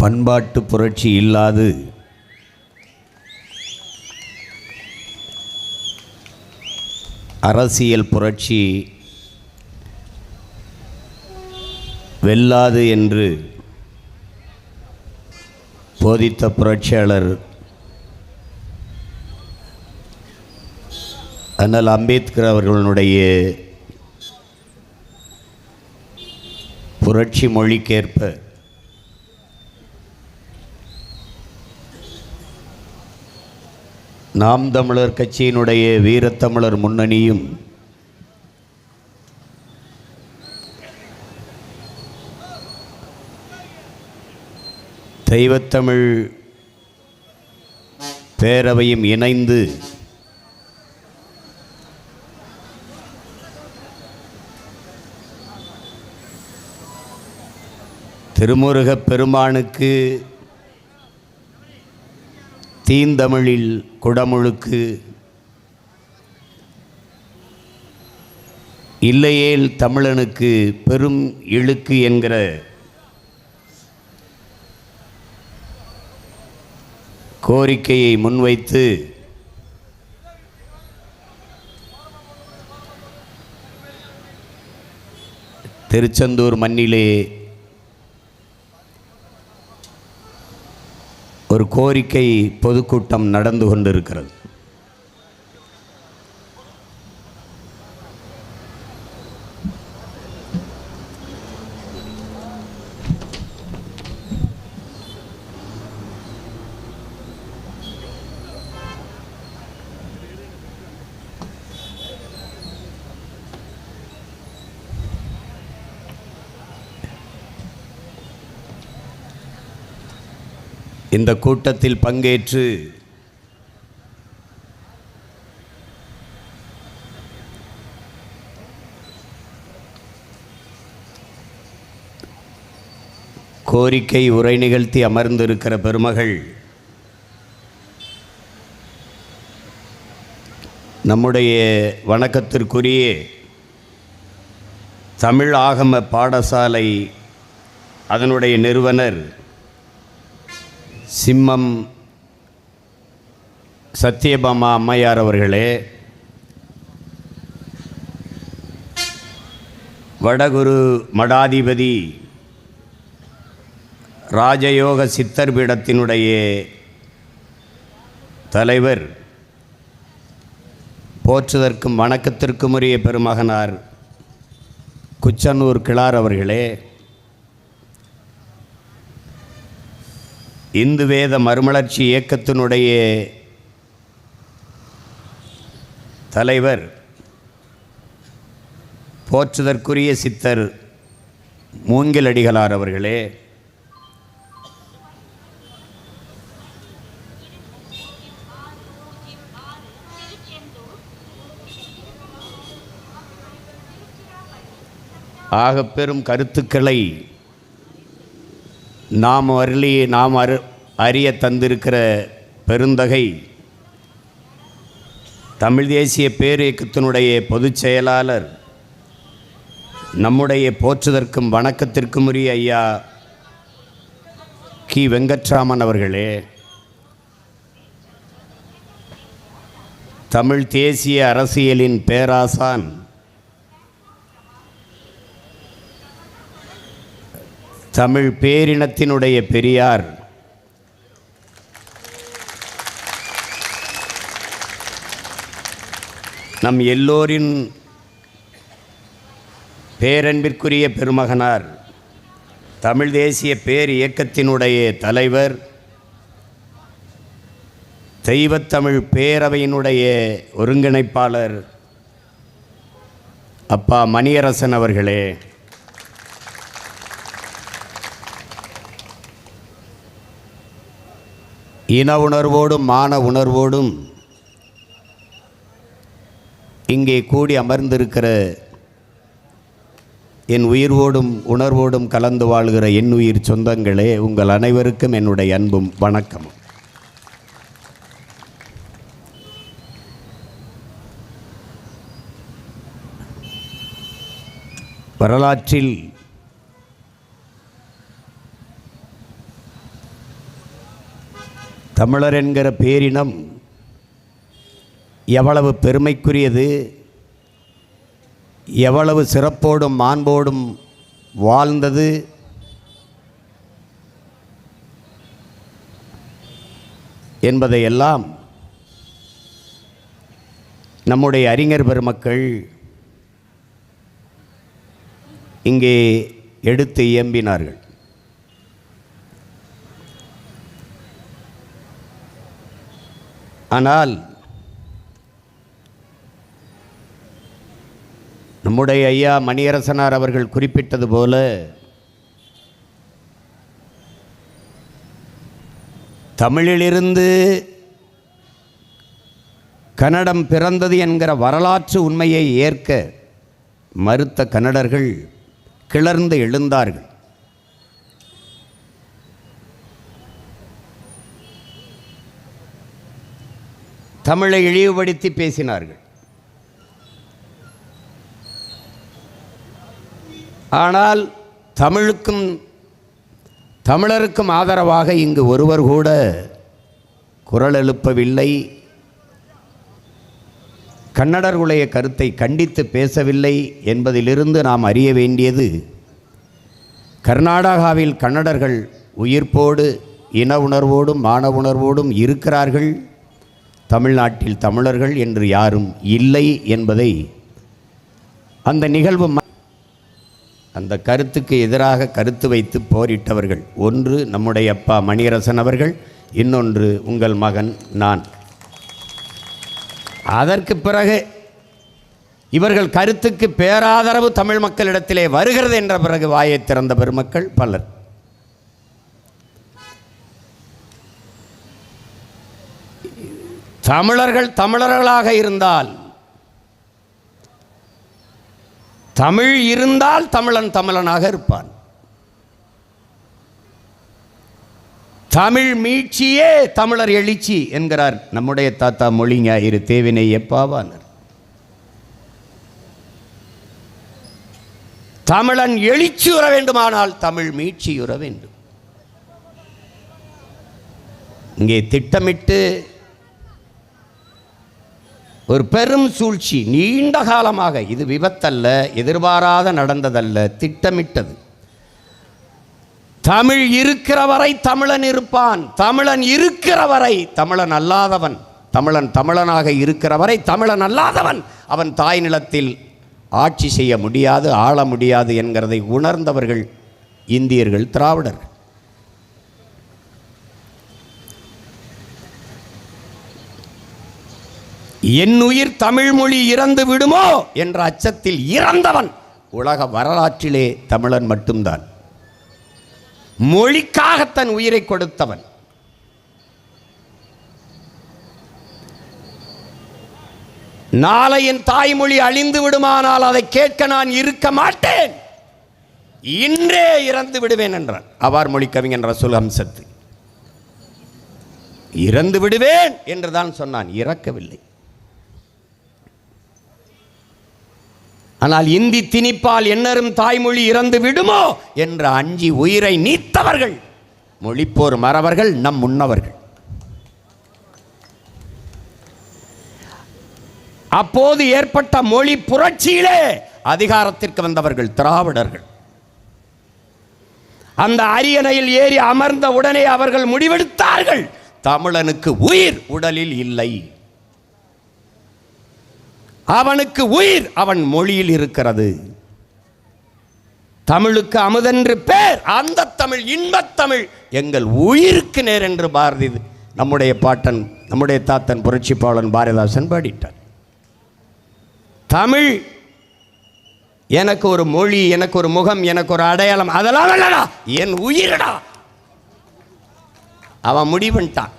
பண்பாட்டு புரட்சி இல்லாது அரசியல் புரட்சி வெல்லாது என்று போதித்த புரட்சியாளர் அண்ணல் அம்பேத்கர் அவர்களுடைய புரட்சி மொழிக்கேற்ப நாம் தமிழர் கட்சியினுடைய வீரத்தமிழர் முன்னணியும் தெய்வத்தமிழ் பேரவையும் இணைந்து திருமுருகப் பெருமானுக்கு தீந்தமிழில் குடமுழுக்கு, இல்லையேல் தமிழனுக்கு பெரும் இழுக்கு என்கிற கோரிக்கையை முன்வைத்து திருச்செந்தூர் மண்ணிலே ஒரு கோரிக்கை பொதுக்கூட்டம் நடந்து கொண்டிருக்கிறது. இந்த கூட்டத்தில் பங்கேற்று கோரிக்கை உரை நிகழ்த்தி அமர்ந்திருக்கிற பெருமகள் நம்முடைய வணக்கத்திற்குரிய தமிழ் ஆகம பாடசாலை அதனுடைய நிறுவனர் சிம்மம் சத்யபாமா அம்மையார் அவர்களே, வடகுரு மடாதிபதி ராஜயோக சித்தர் பீடத்தினுடைய தலைவர், போற்றுதற்கும் வணக்கத்திற்கும் உரிய பெருமகனார் குச்சனூர் கிழார் அவர்களே, இந்து வேத மறுமலர்ச்சி இயக்கத்தினுடைய தலைவர், போற்றுதற்குரிய சித்தர் மூங்கிலடிகளார் அவர்களே, ஆகப்பெரும் கருத்துக்களை நாம் அறிய தந்திருக்கிற பெருந்தகை தமிழ் தேசிய பேரியக்கத்தினுடைய பொதுச் செயலாளர், நம்முடைய போற்றுதற்கும் வணக்கத்திற்கும் உரிய ஐயா கி வெங்கட்ராமன் அவர்களே, தமிழ் தேசிய அரசியலின் பேராசான் தமிழ் பேரினத்தினுடைய பெரியார் நம் எல்லோரின் பேரன்பிற்குரிய பெருமகனார், தமிழ் தேசிய பேர் இயக்கத்தினுடைய தலைவர், தெய்வத்தமிழ் பேரவையினுடைய ஒருங்கிணைப்பாளர் அப்பா மணியரசன் அவர்களே, இன உணர்வோடும் மான உணர்வோடும் இங்கே கூடி அமர்ந்திருக்கிற என் உயிர்வோடும் உணர்வோடும் கலந்து வாழ்கிற என் உயிர் சொந்தங்களே, உங்கள் அனைவருக்கும் என்னுடைய அன்பும் வணக்கமும். வரலாற்றில் தமிழர் என்கிற பேரினம் எவ்வளவு பெருமைக்குரியது, எவ்வளவு சிறப்போடும் மாண்போடும் வாழ்ந்தது, என்பதையெல்லாம் நம்முடைய அறிஞர் பெருமக்கள் இங்கே எடுத்து இயம்பினார்கள். ஆனால் நம்முடைய ஐயா மணியரசனார் அவர்கள் குறிப்பிட்டது போல தமிழிலிருந்து கன்னடம் பிறந்தது என்கிற வரலாற்று உண்மையை ஏற்க மறுத்த கன்னடர்கள் கிளர்ந்து எழுந்தார்கள். தமிழை இழிவுபடுத்தி பேசினார்கள். ஆனால் தமிழருக்கும் ஆதரவாக இங்கு ஒருவர் கூட குரல் எழுப்பவில்லை, கன்னடர்களுடைய கருத்தை கண்டித்து பேசவில்லை என்பதிலிருந்து நாம் அறிய வேண்டியது, கர்நாடகாவில் கன்னடர்கள் உயிர்ப்போடு இன உணர்வோடும் மான உணர்வோடும் இருக்கிறார்கள், தமிழ்நாட்டில் தமிழர்கள் என்று யாரும் இல்லை என்பதை அந்த நிகழ்வு அந்த கருத்துக்கு எதிராக கருத்து வைத்து போரிட்டவர்கள், ஒன்று நம்முடைய அப்பா மணியரசன் அவர்கள், இன்னொன்று உங்கள் மகன் நான். அதற்கு பிறகு இவர்கள் கருத்துக்கு பேராதரவு தமிழ் மக்களிடத்திலே வருகிறது என்ற பிறகு வாயை திறந்த பெருமக்கள் பலர். தமிழர்கள் தமிழர்களாக இருந்தால், தமிழ் இருந்தால் தமிழன் தமிழனாக இருப்பான். தமிழ் மீட்சியே தமிழர் எழுச்சி என்கிறார் நம்முடைய தாத்தா மொழி ஞாயிறு தேவினை எப்பாவானர். தமிழன் எழுச்சியுற வேண்டுமானால் தமிழ் மீட்சியுற வேண்டும். இங்கே திட்டமிட்டு ஒரு பெரும் சூழ்ச்சி, நீண்ட காலமாக, இது விபத்தல்ல, எதிர்பாராத நடந்ததல்ல, திட்டமிட்டது. தமிழ் இருக்கிற வரை தமிழன் இருப்பான், தமிழன் இருக்கிற வரை தமிழன் அல்லாதவன், தமிழன் தமிழனாக இருக்கிற வரை தமிழன் அல்லாதவன் அவன் தாய் நிலத்தில் ஆட்சி செய்ய முடியாது, ஆள முடியாது என்கிறதை உணர்ந்தவர்கள் இந்தியர்கள், திராவிடர்கள். என் உயிர் தமிழ் மொழி இறந்து விடுமோ என்ற அச்சத்தில் இறந்தவன் உலக வரலாற்றிலே தமிழன் மட்டும்தான். மொழிக்காக தன் உயிரை கொடுத்தவன். நாளை என் தாய்மொழி அழிந்து விடுமானால் அதை கேட்க நான் இருக்க மாட்டேன், இன்றே இறந்து விடுவேன் என்றான் அவார் மொழி கவிஞன் ரசூல் ஹம்சத்து. இறந்து விடுவேன் என்றுதான் சொன்னான், இறக்கவில்லை. ஆனால் இந்தி திணிப்பால் என்னரும் தாய்மொழி இறந்து விடுமோ என்ற அஞ்சி உயிரை நீத்தவர்கள் மொழிப்போர் மறவர்கள், நம் முன்னவர்கள். அப்போது ஏற்பட்ட மொழி புரட்சியிலே அதிகாரத்திற்கு வந்தவர்கள் திராவிடர்கள். அந்த அரியணையில் ஏறி அமர்ந்த உடனே அவர்கள் முடிவெடுத்தார்கள், தமிழனுக்கு உயிர் உடலில் இல்லை, அவனுக்கு உயிர் அவன் மொழியில் இருக்கிறது. தமிழுக்கு அமுதென்று பேர், அந்த தமிழ் இன்பத்தமிழ் எங்கள் உயிருக்கு நேர் என்று பாரதி, நம்முடைய பாட்டன், நம்முடைய தாத்தன் புரட்சிப்பாளன் பாரதிதாசன் பாடிட்டார். தமிழ் எனக்கு ஒரு மொழி, எனக்கு ஒரு முகம், எனக்கு ஒரு அடையாளம், அதெல்லாம் இல்லடா, என் உயிரடா. அவன் முடிவுட்டான்.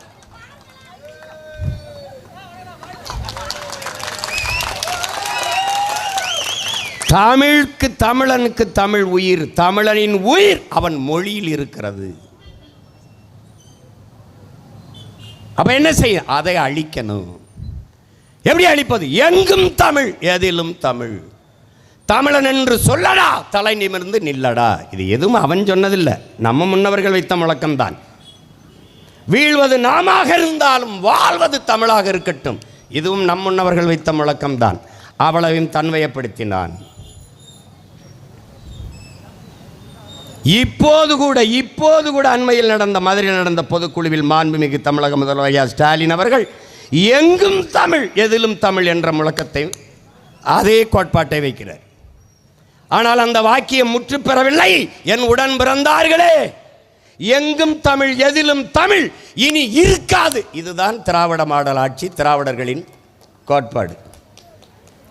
தமிழுக்கு, தமிழனுக்கு தமிழ் உயிர், தமிழனின் உயிர் அவன் மொழியில் இருக்கிறது. அப்ப என்ன செய்ய? அதை அழிக்கணும். எப்படி அழிப்பது? எங்கும் தமிழ், எதிலும் தமிழ். தமிழன் என்று சொல்லடா, தலை நிமிர்ந்து நில்லடா. இது எதுவும் அவன் சொன்னதில்லை, நம்ம முன்னவர்கள் வைத்த முழக்கம்தான். வீழ்வது நாமாக இருந்தாலும் வாழ்வது தமிழாக இருக்கட்டும். இதுவும் நம் முன்னவர்கள் வைத்த முழக்கம்தான். அவ்வளவையும் தன்வயப்படுத்தினான். இப்போது கூட அண்மையில் நடந்த மதுரையில் நடந்த பொதுக்குழுவில் மாண்புமிகு தமிழக முதல்வர் ஐயா ஸ்டாலின் அவர்கள் எங்கும் தமிழ் எதிலும் தமிழ் என்ற முழக்கத்தை அதே கோட்பாட்டை வைக்கிறார். ஆனால் அந்த வாக்கியம் முற்று பெறவில்லை. என் உடன் பிறந்தார்களே, எங்கும் தமிழ் எதிலும் தமிழ் இனி இருக்காது. இதுதான் திராவிட மாடல் ஆட்சி, திராவிடர்களின் கோட்பாடு.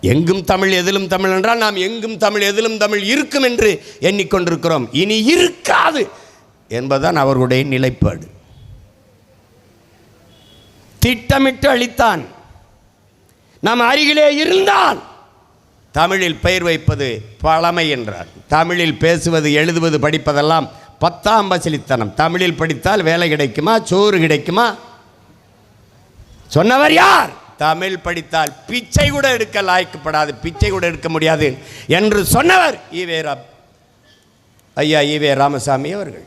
எங்கும் தமிழ் எதிலும் தமிழ் என்றால் நாம் எங்கும் தமிழ் எதிலும் தமிழ் இருக்கும் என்று எண்ணிக்கொண்டிருக்கிறோம். இனி இருக்காது என்பதுதான் அவர்களுடைய நிலைப்பாடு. திட்டமிட்டு அளித்தான். நாம் அருகிலே இருந்தால் தமிழில் பெயர் வைப்பது பழமை என்றார். தமிழில் பேசுவது எழுதுவது படிப்பதெல்லாம் 10ஆம் பசலித்தனம். தமிழில் படித்தால் வேலை கிடைக்குமா, சோறு கிடைக்குமா? சொன்னவர் யார்? தமிழ் படித்தால் பிச்சை கூட எடுக்க லாய்க்கப்படாது, பிச்சை கூட எடுக்க முடியாது என்று சொன்னவர் ஐயா ஈவே ராமசாமி அவர்கள்.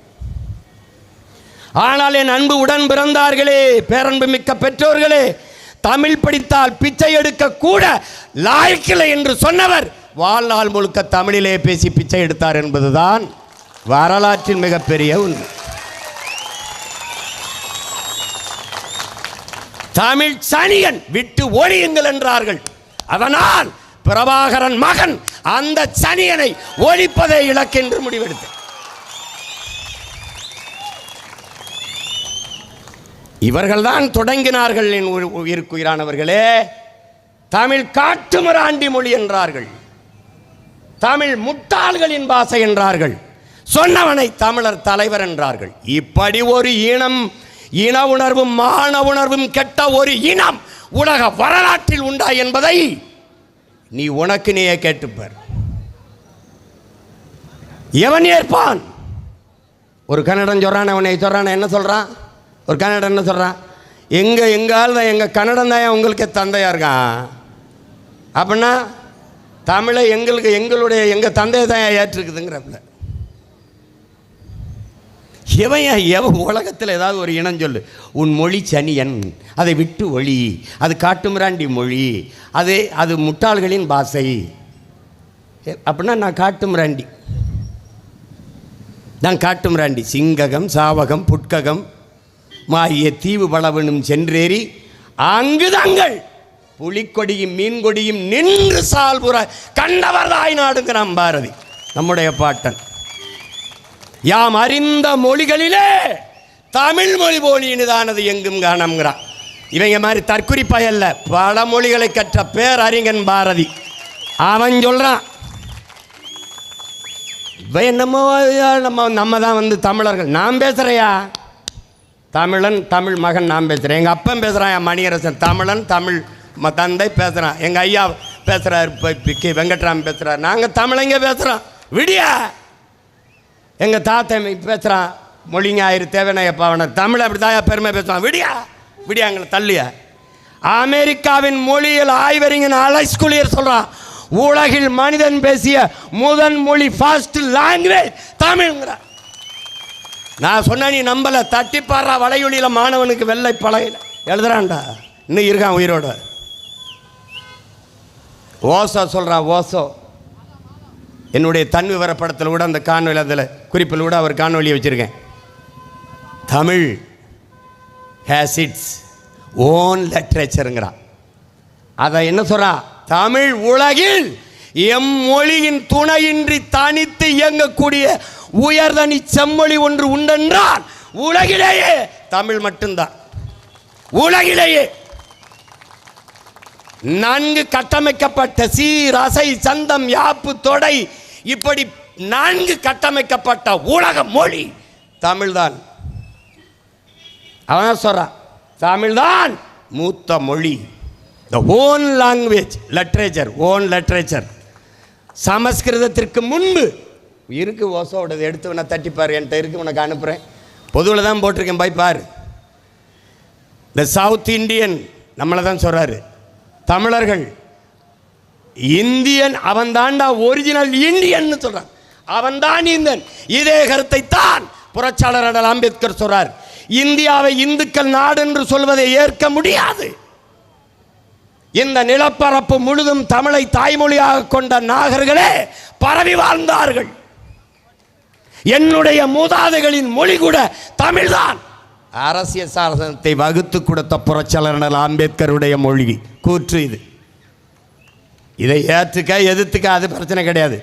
ஆனால் என் அன்பு உடன் பிறந்தார்களே, பேரன்பு மிக்க பெற்றோர்களே, தமிழ் படித்தால் பிச்சை எடுக்க கூட லாய்க்கில்லை என்று சொன்னவர் வாழ்நாள் முழுக்க தமிழிலே பேசி பிச்சை எடுத்தார் என்பதுதான் வரலாற்றின் மிகப்பெரிய உண்மை. தமிழ் சனியன் விட்டு ஒழியுங்கள் என்றார்கள். அதனால் பிரபாகரன் மகன் அந்த சனியனை ஒழிப்பதை இலக்கென்று முடிவெடுத்த இவர்கள்தான் தொடங்கினார்கள். என் உயிருக்குயிரானவர்களே, தமிழ் காட்டுமிராண்டி மொழி என்றார்கள், தமிழ் முட்டாள்களின் பாஷை என்றார்கள், சொன்னவனை தமிழர் தலைவர் என்றார்கள். இப்படி ஒரு இன உணர்வும் மான உணர்வும் கெட்ட ஒரு இனம் உலக வரலாற்றில் உண்டா என்பதை நீ உனக்கு நீயே கேட்டுப்பார். எவன் ஏற்பான்? ஒரு கன்னடன் சொல்றான், அவனை சொல்றான், என்ன சொல்றான்? ஒரு கன்னடன் என்ன சொல்றான்? எங்கால் தான் எங்கள் கன்னடம் தான் உங்களுக்கு தந்தையா இருக்கான். அப்படின்னா தமிழை எங்கள் தந்தையை தான் ஏற்றுக்குதுங்கிறப்ப எவன் உலகத்தில் ஏதாவது ஒரு இனம் சொல்லு, உன் மொழி சனியன், அதை விட்டு ஒளி, அது காட்டுமிராண்டி மொழி, அது முட்டாள்களின் பாஷை அப்படின்னா நான் காட்டுமிராண்டி. சிங்ககம் சாவகம் புட்ககம் மாகிய தீவு பலவனும் சென்றேறி அங்கு தங்கள் புலிக்கொடியும் மீன்கொடியும் நின்று சால்புற கண்டவர் தாய் நாடுங்கிறான் பாரதி, நம்முடைய பாட்டன். யாம் அறிந்த மொழிகளிலே தமிழ் மொழி போல் இனிதானது எங்கும் காணம்ங்கிறான். இவங்க மாதிரி தற்குறிப்பயல்ல, பல மொழிகளை கற்ற பேரறிஞன் பாரதி. அவன் சொல்றான், நம்ம தான் தமிழர்கள். நான் பேசுறையா தமிழன், தமிழ் மகன் நான் பேசுகிறேன். எங்கள் அப்பன் பேசுகிறான், என் மணியரசன் தமிழன், தமிழ் தந்தை பேசுகிறான். எங்கள் ஐயா பேசுகிறார், இப்போ வெங்கட்ராம் பேசுகிறார். நாங்கள் தமிழங்க பேசுகிறோம். விடியா எங்கள் தாத்தா பேசுகிறான், மொழிங்க ஆயிரு தேவனையப்பா அவனை தமிழ் அப்படி தான் பெருமை பேசுவான். விடியா எங்களை தள்ளியா. அமெரிக்காவின் மொழியில் ஆய்வறிஞன் அலெக்ஸ் குலியர் சொல்கிறான், உலகில் மனிதன் பேசிய முதன் மொழி ஃபர்ஸ்ட் லாங்குவேஜ் தமிழ்ங்கிறான். நான் சொன்ன நீ நம்பலை, தட்டிப்பாடுறா. வலையொலியில் மாணவனுக்கு வெள்ளை பழையில் எழுதுறான்டா, இன்னும் இருக்கான் உயிரோட. ஓசோ சொல்கிறான், ஓசோ என்னுடைய தன் விவரப்படத்தில் கூட அந்த காணொலி, அதில் குறிப்பில் கூட அவர் காணொலியை வச்சுருக்கேன். தமிழ் ஹேஸ் இட்ஸ் ஓன் லிட்ரேச்சருங்கிறான். அதை என்ன சொல்கிறான்? தமிழ் உலகில் எம்மொழியின் துணையின்றி தனித்து இயங்கக்கூடிய உயர்தனி செம்மொழி ஒன்று உண்டென்றால் உலகிலேயே தமிழ் மட்டும்தான். உலகிலேயே நன்கு கட்டமைக்கப்பட்ட சீர் அசை சந்தம் யாப்பு தொடை இப்படி நன்கு கட்டமைக்கப்பட்ட உலக மொழி தமிழ்தான். அவன் சொல்றான், தமிழ்தான் மூத்த மொழி. The own language, literature, own literature. சமஸ்கிருதத்திற்கு முன்பு இருக்கு. ஓசோடது எடுத்து வேணா தட்டிப்பார், என்கிட்ட இருக்கு, உனக்கு அனுப்புகிறேன். பொதுவில் தான் போட்டிருக்கேன், போய் பாரு. இந்த சவுத் இண்டியன் நம்மளை தான் சொல்கிறாரு, தமிழர்கள் இந்தியன் அவன் தாண்டா ஒரிஜினல் இந்தியன் சொல்கிறான், அவன் தான் இந்தியன். இதே கருத்தை தான் புரட்சியாளர் அண்ணல் அம்பேத்கர் சொல்கிறார். இந்தியாவை இந்துக்கள் நாடு என்று சொல்வதை ஏற்க முடியாது. இந்த நிலப்பரப்பு முழுதும் தமிழை தாய்மொழியாக கொண்ட நாகர்களே பரவி வாழ்ந்தார்கள். என்னுடைய மூதாதைகளின் மொழி கூட தமிழ்தான். அரசியல் சாசனத்தை வகுத்து கொடுத்த புரட்சியாளர் அம்பேத்கருடைய மொழி கூற்று இது. இதை ஏற்றுக்க எதிர்த்துக்க அது பிரச்சனை கிடையாது.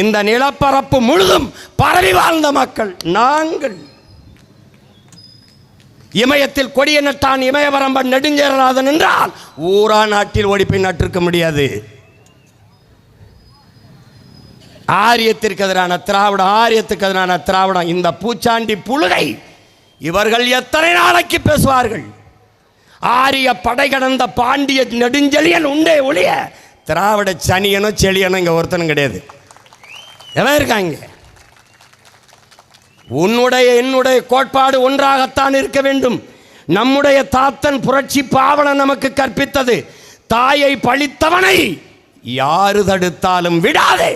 இந்த நிலப்பரப்பு முழுதும் பரவி வாழ்ந்த மக்கள் நாங்கள். இமயத்தில் கொடிய நட்டான் இமயவரம்பன் நெடுஞ்சேரநாதன் என்றால் ஊரா நாட்டில் ஓடிப்பை நட்டிருக்க முடியாது. ஆரியத்திற்கு எதிரான திராவிடம், ஆரியத்துக்கு எதிரான திராவிடம், இந்த பூச்சாண்டி புழுகை இவர்கள் எத்தனை நாளைக்கு பேசுவார்கள்? ஆரிய படை கடந்த பாண்டிய நெடுஞ்செழியன் உண்டே ஒழிய திராவிட சனியனோ செழியனோ இங்கே ஒருத்தனும் கிடையாது. எவன் இருக்காங்க? உன்னுடைய என்னுடைய கோட்பாடு ஒன்றாகத்தான் இருக்க வேண்டும். நம்முடைய தாத்தன் புரட்சி பாவலன் நமக்கு கற்பித்தது, தாயை பழித்தவனை யாரு தடுத்தாலும் விடாதே,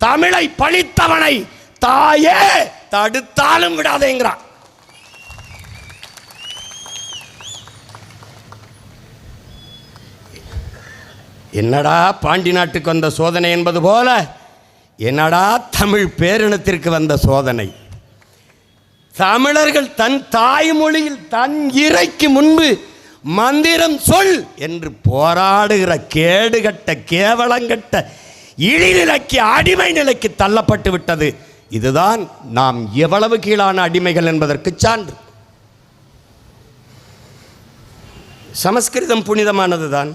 தமிழை பழித்தவனை தாயே தடுத்தாலும் விடாதேங்கிறான். என்னடா பாண்டி நாட்டுக்கு வந்த சோதனை என்பது போல என்னடா தமிழ் பேரினத்திற்கு வந்த சோதனை. தமிழர்கள் தன் தாய்மொழியில் தன் இறைக்கு முன்பு மந்திரம் சொல் என்று போராடுகிற கேடுகட்ட கேவலங்கட்ட இழிநிலைக்கு அடிமை நிலைக்கு தள்ளப்பட்டு விட்டது. இதுதான் நாம் எவ்வளவு கீழான அடிமைகள் என்பதற்கு சான்று. சமஸ்கிருதம் புனிதமானதுதான்,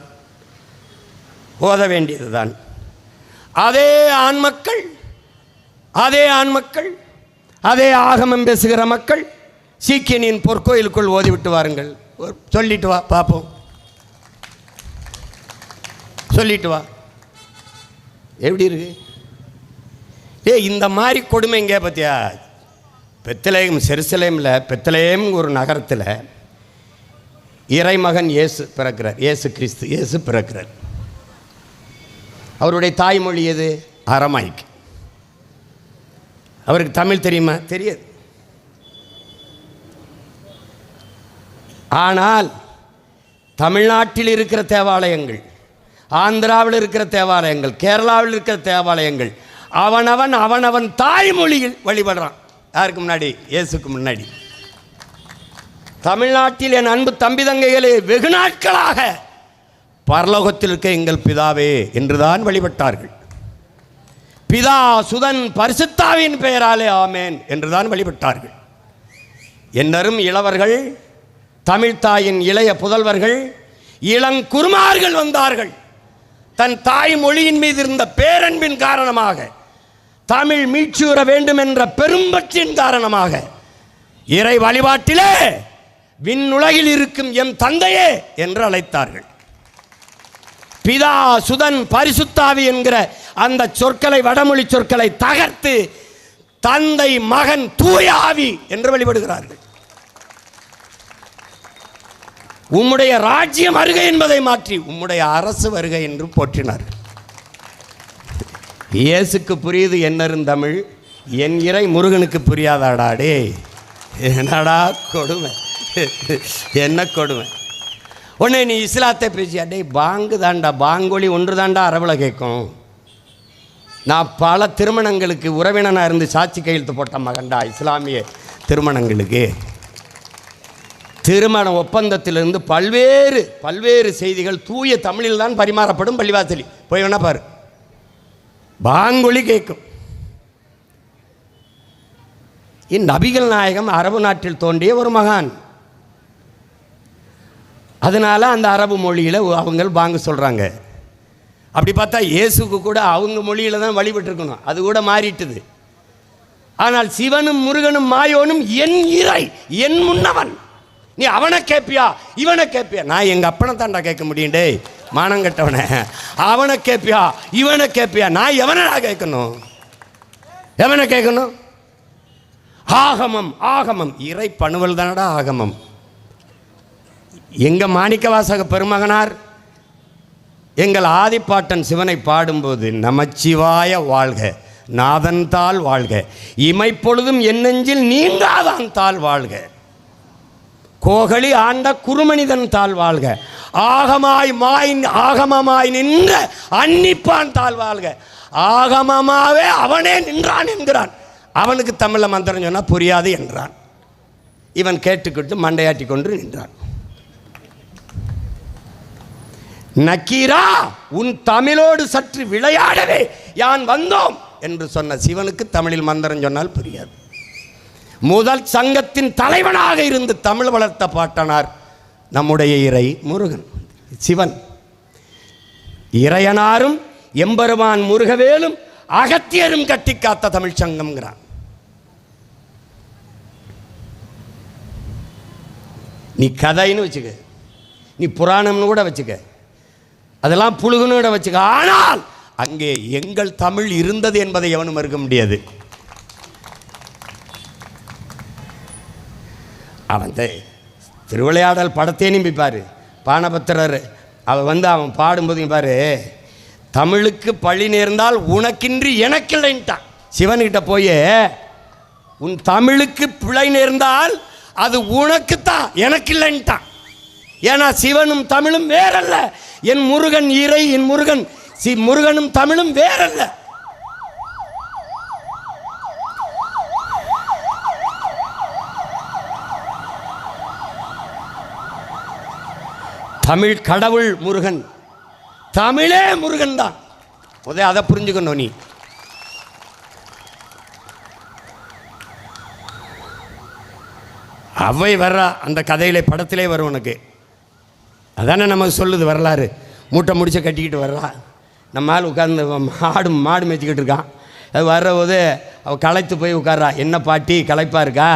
ஓத வேண்டியதுதான். அதே ஆண்மக்கள் அதே ஆகமம் பேசுகிற மக்கள் சீக்கியனின் பொற்கோயிலுக்குள் ஓதிவிட்டு வாருங்கள், சொல்லிட்டு வா பார்ப்போம், சொல்லிட்டு வா, எப்படி இருக்கு? இந்த மாதிரி கொடுமை இங்கே பார்த்தியா? பெத்லகேம், செருசலேமில் பெத்லகேம் ஒரு நகரத்தில் இறைமகன் இயேசு பிறக்கிறார். இயேசு கிறிஸ்து இயேசு பிறக்கிறார். அவருடைய தாய்மொழி எது? அரமாய்க்கு. அவருக்கு தமிழ் தெரியுமா? தெரியாது. ஆனால் தமிழ்நாட்டில் இருக்கிற தேவாலயங்கள், ஆந்திராவில் இருக்கிற தேவாலயங்கள், கேரளாவில் இருக்கிற தேவாலயங்கள் அவனவன் தாய்மொழியில் வழிபடுறான். யாருக்கு முன்னாடி? இயேசுக்கு முன்னாடி. தமிழ்நாட்டில் என் அன்பு தம்பி தங்கைகளே வெகு நாட்களாக பரலோகத்தில் இருக்க எங்கள் பிதாவே என்றுதான் வழிபட்டார்கள். பிதா சுதன் பரிசுத்தாவின் பெயராலே ஆமேன் என்றுதான் வழிபட்டார்கள். என்னரும் இளவர்கள், தமிழ்தாயின் இளைய புதல்வர்கள், இளங்குருமார்கள் வந்தார்கள். தன் தாய்மொழியின் மீது இருந்த பேரன்பின் காரணமாக, தமிழ் மீட்சியுற வேண்டும் என்ற பெரும்பற்றின் காரணமாக இறை வழிபாட்டிலே விண்ணுலகில் இருக்கும் எம் தந்தையே என்று அழைத்தார்கள். பிதா சுதன் பரிசுத்தாவி என்கிற அந்த சொற்களை, வடமொழி சொற்களை தகர்த்து தந்தை மகன் தூய ஆவி என்று வழிபடுகிறார்கள். உம்முடைய ராஜ்யம் வருகை என்பதை மாற்றி உம்முடைய அரசு வருகை என்று போற்றினார்கள். இயேசுக்கு புரியுது என்னரும் தமிழ், என் இறை முருகனுக்கு புரியாதாடாடே. என்னடா கொடுமை, என்ன கொடுமை. உடனே நீ இஸ்லாத்தை பேசியாடே, பாங்கு தாண்டா, பாங்கொலி ஒன்று தாண்டா அரபில் கேட்கும். நான் பல திருமணங்களுக்கு உறவினனாக இருந்து சாட்சி கையெழுத்து போட்ட மகன்டா. இஸ்லாமிய திருமணங்களுக்கு திருமண ஒப்பந்தத்திலிருந்து பல்வேறு செய்திகள் தூய தமிழில் தான் பரிமாறப்படும். பள்ளிவாசலி போய் வேணா பாரு, பாங்கொலி கேட்கும். நபிகள் நாயகம் அரபு நாட்டில் தோன்றிய ஒரு மகான். அதனால் அந்த அரபு மொழியில் அவங்க பாங்கு சொல்கிறாங்க. அப்படி பார்த்தா இயேசுக்கு கூட அவங்க மொழியில் தான் வழிபட்டுருக்கணும், அது கூட மாறிட்டுது. ஆனால் சிவனும் முருகனும் மாயோனும் என் இறை, என் முன்னவன். நீ அவனை கேட்பியா இவனை கேட்பியா? நான் எங்கள் அப்பனை தாண்டா கேட்க முடியும். டே மானங்கட்டவனை, அவனை கேட்பியா இவனை கேட்பியா? நான் எவனடா கேட்கணும்? எவனை கேட்கணும்? ஆகமம், ஆகமம் இறை பணுவல் தானடா ஆகமம். எங்கள் மாணிக்கவாசக பெருமகனார் எங்கள் ஆதிப்பாட்டன் சிவனை பாடும்போது நமச்சிவாய வாழ்க, நாதன் தாள் வாழ்க, இமைப்பொழுதும் என் நெஞ்சில் நீங்காதான் தாள் வாழ்க. கோகலி ஆண்ட குறுமனிதன் தாழ்வாழ்க, ஆகமமாய் நின்ற அன்னிப்பான் தாழ்வாழ்க. ஆகமமாவே அவனே நின்றான் என்கிறான். அவனுக்கு தமிழில் மந்திரம் சொன்னால் புரியாது என்றான். இவன் கேட்டுக்கிட்டு மண்டையாட்டி கொண்டு நின்றான். நக்கீரா, உன் தமிழோடு சற்று விளையாடவே யான் வந்தோம் என்று சொன்ன சிவனுக்கு தமிழில் மந்திரம் சொன்னால் புரியாது. முதல் சங்கத்தின் தலைவனாக இருந்து தமிழ் வளர்த்த பாட்டனார் நம்முடைய இறை முருகன் சிவன். இறையனாரும் எம்பெருமான் முருகவேலும் அகத்தியரும் கட்டி காத்த தமிழ் சங்கம்ங்கிறான். நீ கதைன்னு வச்சுக்க, நீ புராணம்னு கூட வச்சுக்க, அதெல்லாம் புழுகுன்னு கூட வச்சுக்க. ஆனால் அங்கே எங்கள் தமிழ் இருந்தது என்பதை எவனும் மறுக்க முடியாது. அவன் திருவிளையாடல் படத்தே நம்பிப்பார். பானபத்திரர் அவன் பாடும்போது பாரு, தமிழுக்கு பழி நேர்ந்தால் உனக்கின்றி எனக்கில்லைன்ட்டான். சிவன்கிட்ட போய் உன் தமிழுக்கு பிழை நேர்ந்தால் அது உனக்குத்தான் எனக்கில்லைன்ட்டான். ஏன்னா சிவனும் தமிழும் வேறல்ல. என் முருகன் இறை, என் முருகன் முருகனும் தமிழும் வேறல்ல. தமிழ் கடவுள் முருகன், தமிழே முருகன் தான். அதை புரிஞ்சுக்கணும். நீ அவை வர்றா அந்த கதையிலே படத்திலே வரும் உனக்கு. அதானே நமக்கு சொல்லுது வரலாறு. மூட்டை முடிச்ச கட்டிக்கிட்டு வர்றா, நம்ம ஆள் உட்கார்ந்து மாடு மேய்ச்சிக்கிட்டு இருக்கான். அது வர்றபோது அவள் களைத்து போய் உட்கார்றா. என்ன பாட்டி களைப்பாக இருக்கா,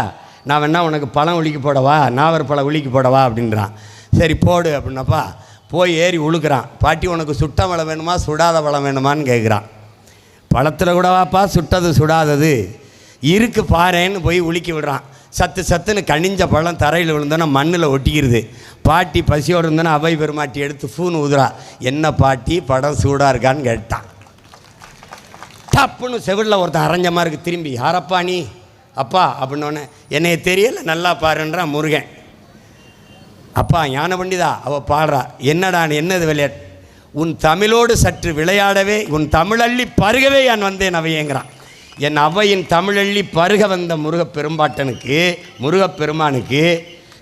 நான் வேணா உனக்கு பழம் உளிக்கி போடவா, நாவல் பழம் உளிக்கி போடவா அப்படின்றான். சரி போடு அப்படின்னப்பா போய் ஏறி உழுக்கிறான். பாட்டி உனக்கு சுட்ட பழம் வேணுமா சுடாத பழம் வேணுமான்னு கேட்குறான். பழத்தில் கூட வாப்பா, சுட்டது சுடாதது இருக்கு பாருன்னு போய் உலுக்கி விடுறான். சத்துன்னு கனிஞ்ச பழம் தரையில் விழுந்தோன்னா மண்ணில் ஒட்டிக்கிறது. பாட்டி பசியோடு இருந்தோன்னா அவை பெருமாட்டி எடுத்து ஃபூன் ஊதுறா. என்ன பாட்டி படம் சூடாக இருக்கான்னு கேட்டான். டப்புன்னு செவிலில் ஒருத்தன் அரைஞ்ச மாதிரி இருக்குது. திரும்பி யாரப்பா நீ அப்பா அப்படின்னோடனே என்னைய தெரியல நல்லா பாருன்றான் முருகன். அப்பா ஞான பண்டிதா அவள் பாடுறா. என்னடான்னு என்னது விளையாட்டு, உன் தமிழோடு சற்று விளையாடவே உன் தமிழள்ளி பருகவே நான் வந்தேன் அவையேங்கிறான். என் அவையின் தமிழள்ளி பருக வந்த முருகப்பெருமானுக்கு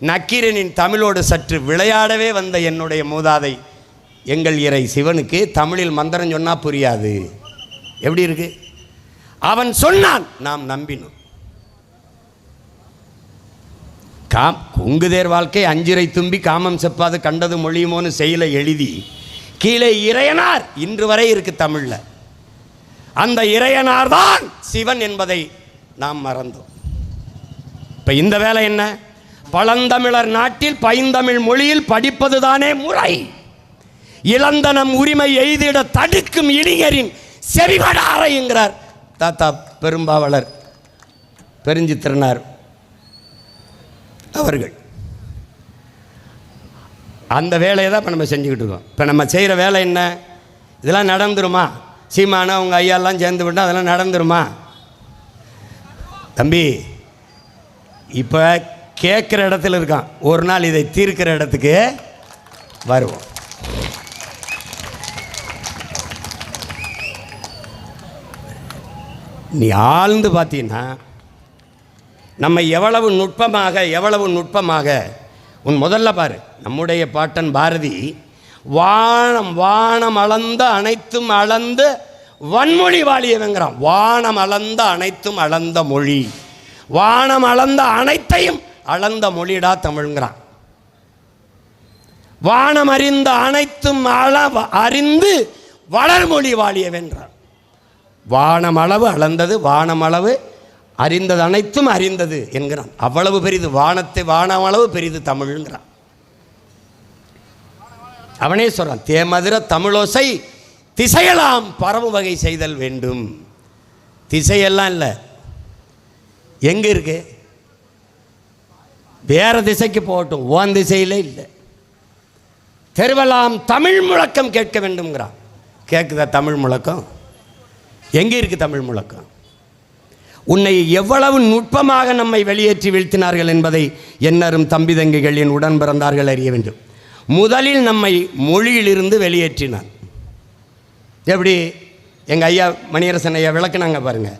நக்கீரனின் தமிழோடு சற்று விளையாடவே வந்த என்னுடைய மூதாதை எங்கள் இறை சிவனுக்கு தமிழில் மந்திரம் சொன்னால் புரியாது. எப்படி இருக்கு? அவன் சொன்னான், நாம் நம்பினோம். கொங்குதேர் வாழ்க்கை அஞ்சிரை தும்பி காமம் செப்பாது கண்டது மொழியுமோன்னு செயலை எழுதி கீழே இறையனார் இன்று வரை இருக்கு தமிழில். அந்த இறையனார் தான் சிவன் என்பதை நாம் மறந்தோம். இப்போ இந்த வேலை என்ன? பழந்தமிழர் நாட்டில் பைந்தமிழ் மொழியில் படிப்பது தானே முறை. இளந்தனம் உரிமை எய்திட தடுக்கும் இளைஞரின் செவிபட அறையுங்கிறார் தாத்தா பெரும்பாவலர் பெருஞ்சித்திரனார் அவர்கள். அந்த வேலையை தான் இப்போ நம்ம செஞ்சுக்கிட்டு இருக்கோம். இப்போ நம்ம செய்கிற வேலை என்ன? இதெல்லாம் நடந்துருமா? சீமானா அவங்க ஐயாலாம் சேர்ந்து விட்டால் அதெல்லாம் நடந்துருமா? தம்பி இப்போ கேட்குற இடத்துல இருக்கான். ஒரு நாள் இதை தீர்க்கிற இடத்துக்கு வருவோம். நீ ஆழ்ந்து பார்த்தீங்கன்னா நம்ம எவ்வளவு நுட்பமாக உன் முதல்ல பாரு. நம்முடைய பாட்டன் பாரதி வானம் அளந்த அனைத்தும் அளந்த வன்மொழி வாழியவங்கிறான். வானம் அளந்த அனைத்தும் அளந்த மொழி, வானம் அளந்த அனைத்தையும் அளந்த மொழிடா தமிழ்ங்கிறான். வானம் அறிந்த அனைத்தும் அறிந்து வளர்மொழி வாழியவென்றான். வானமளவு அளந்தது, வானமளவு அறிந்தது, அனைத்தும் அறிந்தது என்கிறான். அவ்வளவு பெரிது வானமளவு பெரிது தமிழ்ங்கிறான். அவனே சொல்றான், தேமதுர தமிழோசை திசையெல்லாம் பரவு வகை செய்தல் வேண்டும். திசையெல்லாம் இல்லை, எங்க இருக்கு? வேற திசைக்கு போகட்டும், ஓன் திசையிலே இல்லை. தெருவெல்லாம் தமிழ் முழக்கம் கேட்க வேண்டும்ங்கிறான். கேட்குதா தமிழ் முழக்கம்? எங்கே இருக்குது தமிழ் முழக்கம்? உன்னை எவ்வளவு நுட்பமாக நம்மை வெளியேற்றி வீழ்த்தினார்கள் என்பதை எண்ணரும் தம்பி தங்கைகள் என் உடன் பிறந்தார்கள் அறிய வேண்டும். முதலில் நம்மை மொழியிலிருந்து வெளியேற்றினார். எப்படி எங்கள் ஐயா மணியரசன் ஐயா விளக்குனாங்க பாருங்கள்.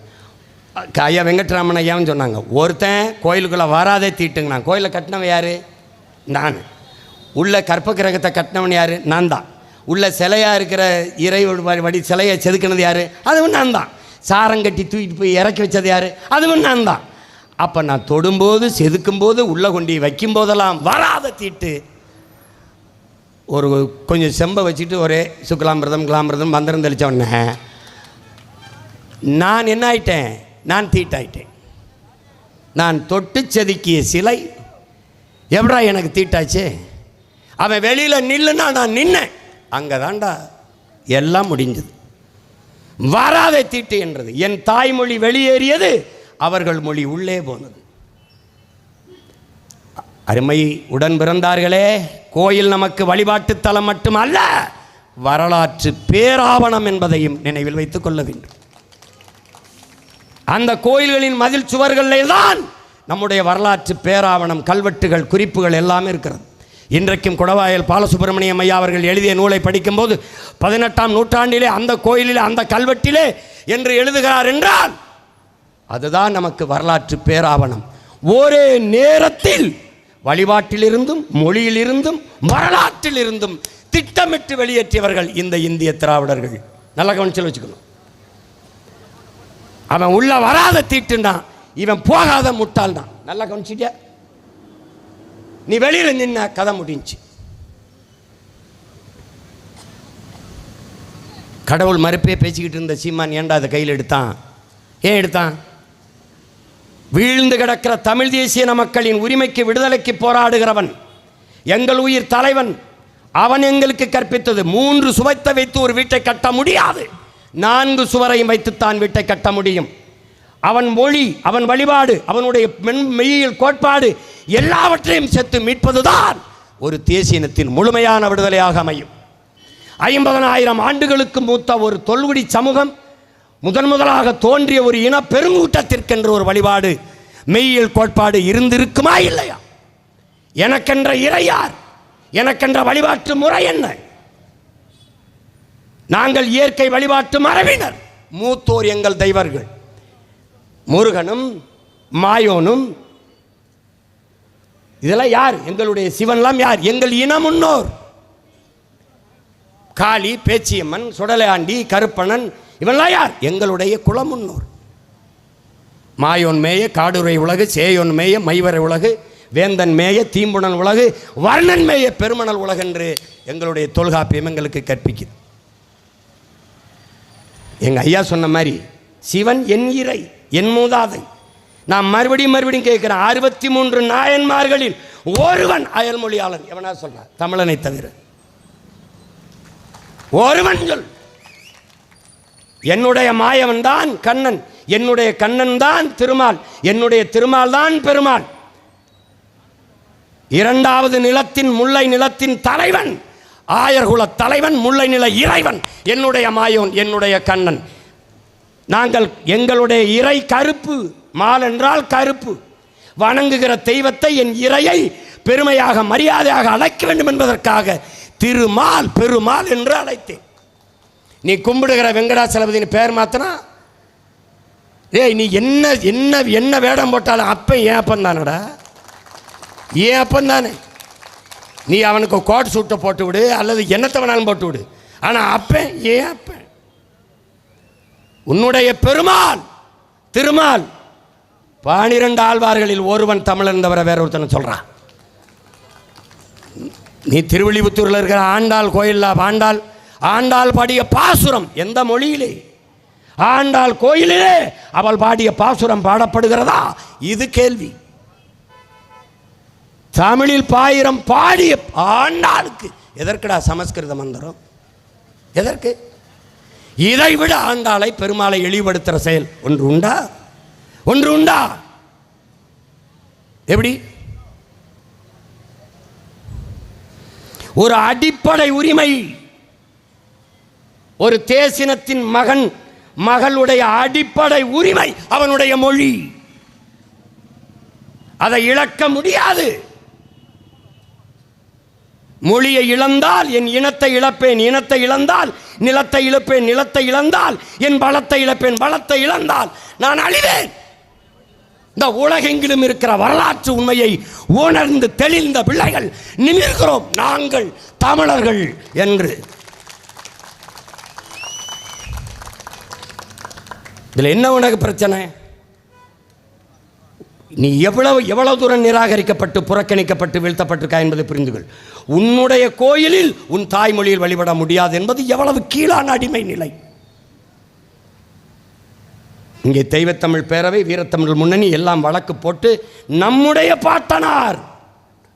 ஐயா வெங்கட்ராமன் ஐயான்னு சொன்னாங்க, ஒருத்தன் கோயிலுக்குள்ளே வராதே தீட்டுங்கண்ணா. கோயிலை கட்டினவன் யார்? நான். உள்ள கற்ப கிரகத்தை கட்டினவன் யார்? நான் தான். உள்ள சிலையாக இருக்கிற இறை வடி சிலையை செதுக்கினது யார்? அதுவும் நான் தான். சாரங்கட்டி தூக்கிட்டு போய் இறக்கி வச்சது யார்? அதுவும் நான் தான். அப்போ நான் தொடும்போது செதுக்கும்போது உள்ளே கொண்டு வைக்கும்போதெல்லாம் வராத தீட்டு. ஒரு கொஞ்சம் செம்பை வச்சுட்டு ஒரே சுக்லாமிரதம் கிளாமிரதம் மந்திரம் தெளித்தவொடனே நான் என்ன ஆயிட்டேன்? நான் தீட்டாயிட்டேன். நான் தொட்டு செதுக்கிய சிலை எப்படா எனக்கு தீட்டாச்சு? அவன் வெளியில் நில்லுன்னா நான் நின்னேன். அங்கே தாண்டா எல்லாம் முடிஞ்சது. வராதே தீட்டு என்றது. என் தாய்மொழி வெளியேறியது, அவர்கள் மொழி உள்ளே போனது. அருமை உடன் பிறந்தார்களே, கோயில் நமக்கு வழிபாட்டு தலம் மட்டுமல்ல, வரலாற்று பேராவணம் என்பதையும் நினைவில் வைத்துக் கொள்ள வேண்டும். அந்த கோயில்களின் மதில் சுவர்களிலே தான் நம்முடைய வரலாற்று பேராவணம், கல்வெட்டுகள், குறிப்புகள் எல்லாமே இருக்கிறது. இன்றைக்கும் குடவாயல் பாலசுப்ரமணியம் ஐயா அவர்கள் எழுதிய நூலை படிக்கும்போது 18ஆம் நூற்றாண்டிலே அந்த கோயிலிலே அந்த கல்வெட்டிலே என்று எழுதுகிறார் என்றால் அதுதான் நமக்கு வரலாற்று பேராவணம். ஒரே நேரத்தில் வழிபாட்டிலிருந்தும் மொழியிலிருந்தும் வரலாற்றிலிருந்தும் திட்டமிட்டு வெளியேற்றியவர்கள் இந்த இந்திய திராவிடர்கள். நல்ல கவனிச்சல் வச்சுக்கணும். அவன் உள்ள வராத தீட்டுண்டான், இவன் போகாத முட்டாள் தான். நல்லா கவனிச்சிட்டியா? நீ வெளியில் நின்ன கதை முடிஞ்சு. கடவுள் மறுப்பே பேசிக்கிட்டு இருந்த சீமான் ஏண்டா அதை கையில் எடுத்தான்? ஏன் எடுத்தான்? வீழ்ந்து கிடக்கிற தமிழ் தேசிய மக்களின் உரிமைக்கு விடுதலைக்கு போராடுகிறவன், எங்கள் உயிர் தலைவன். அவன் எங்களுக்கு கற்பித்தது 3 சுவத்தை வைத்து ஒரு வீட்டை கட்ட முடியாது, 4 சுவரையும் வைத்துத்தான் வீட்டை கட்ட முடியும். அவன் மொழி, அவன் வழிபாடு, அவனுடைய மெய்யியல் கோட்பாடு எல்லாவற்றையும் சேர்த்து மீட்பதுதான் ஒரு தேசியத்தின் முழுமையான விடுதலையாக அமையும். 50,000 ஆண்டுகளுக்கு மூத்த ஒரு தொல்குடி சமூகம், முதலாக தோன்றிய ஒரு இன பெருங்கூட்டத்திற்கென்று ஒரு வழிபாடு, மெய்யியல் கோட்பாடு இருந்திருக்குமா இல்லையா? எனக்கென்ற இறை யார்? எனக்கென்ற வழிபாட்டு முறை என்ன? நாங்கள் இயற்கை வழிபாட்டு மரபினர். மூத்தோர் எங்கள் தெய்வர்கள் முருகனும் மாயோனும். இதெல்லாம் யார்? எங்களுடைய சிவன்லாம் யார்? எங்கள் இன முன்னோர். காளி, பேச்சியம்மன், சுடலையாண்டி, கருப்பணன், இவெல்லாம் யார்? எங்களுடைய குல முன்னோர். மாயோன் மேய காடுரை உலகு, சேயோன் மேய மைவரை உலகு, வேந்தன் மேய தீம்புணன் உலகு, வர்ணன் மேய பெருமணல் உலகு என்று எங்களுடைய தொல்காப்பியம் எங்களுக்கு கற்பிக்குது. எங்கள் ஐயா சொன்ன மாதிரி சிவன் என் இறை, என் மூதாதை. நான் மறுபடியும் கேட்கிறேன், 63 நாயன்மார்களில் ஒருவன் அயல்மொழியாளன். எவனா சொல்றான்? தமிழனை தவிர ஒருவன் சொல். என்னுடைய மாயவன் தான் கண்ணன், என்னுடைய கண்ணன் தான் திருமால், என்னுடைய திருமால் தான் பெருமாள். 2வது நிலத்தின் முல்லை நிலத்தின் தலைவன், ஆயர்குல தலைவன், முல்லை நில இறைவன் என்னுடைய மாயோன், என்னுடைய கண்ணன். நாங்கள் எங்களுடைய இறை கருப்பு, மால் என்றால் கருப்பு. வணங்குகிற தெய்வத்தை, என் இறையை பெருமையாக மரியாதையாக அழைக்க வேண்டும் என்பதற்காக திருமால் பெருமாள் என்று அழைத்தேன். நீ கும்பிடுகிற வெங்கடாச்சலபதினு பேர் மாத்தினா, ஏய் நீ என்ன என்ன என்ன வேடம் போட்டாலும் அப்ப ஏன் அப்பன் தானடா, ஏன் அப்பன் தானே. நீ அவனுக்கு கோட் சூட்டை போட்டு விடு அல்லது என்னத்தை வேணாலும் போட்டு விடு, ஆனால் அப்பன் ஏன் அப்பன்? உன்னுடைய பெருமாள் திருமால். 12 ஆழ்வார்களில் ஒருவன் தமிழன் தவிர வேற ஒருத்தனை சொல்றான். நீ திருவில்லிபுத்தூரில் இருக்கிற ஆண்டாள் கோயிலில் ஆண்டாள் பாடிய பாசுரம் எந்த மொழியிலே? ஆண்டாள் கோயிலிலே அவள் பாடிய பாசுரம் பாடப்படுகிறதா? இது கேள்வி. தமிழில் 1000 பாடிய ஆண்டாளுக்கு எதற்குடா சமஸ்கிருத மந்திரம்? எதற்கு? இதை விட ஆண்டாளை பெருமாளை இழிவுபடுத்துகிற செயல் ஒன்று உண்டா? ஒன்று உண்டா? எப்படி? ஒரு அடிப்படை உரிமை, ஒரு தேசினத்தின் மகன் மகளுடைய அடிப்படை உரிமை அவனுடைய மொழி. அதை இழக்க முடியாது. மொழியை இழந்தால் என் இனத்தை இழப்பேன், இனத்தை இழந்தால் நிலத்தை இழப்பேன், நிலத்தை இழந்தால் என் பலத்தை இழப்பேன், பலத்தை இழந்தால் நான் அழிவேன். இந்த உலகெங்கிலும் இருக்கிற வரலாற்று உண்மையை உணர்ந்து தெளிந்த பிள்ளைகள் நிமிர்கிறோம் நாங்கள் தமிழர்கள் என்று. இதில் என்ன உனக்கு பிரச்சனை? நீ எவ்வளவு தூரம் நிராகரிக்கப்பட்டு புறக்கணிக்கப்பட்டு வீழ்த்தப்பட்டிருக்கா என்பதை புரிந்துகள். உன்னுடைய கோயிலில் உன் தாய்மொழியில் வழிபட முடியாது என்பது எவ்வளவு கீழான அடிமை நிலை. இங்கே தெய்வத்தமிழ் பேரவை, வீரத்தமிழ் முன்னணி எல்லாம் வழக்கு போட்டு நம்முடைய பாட்டனார்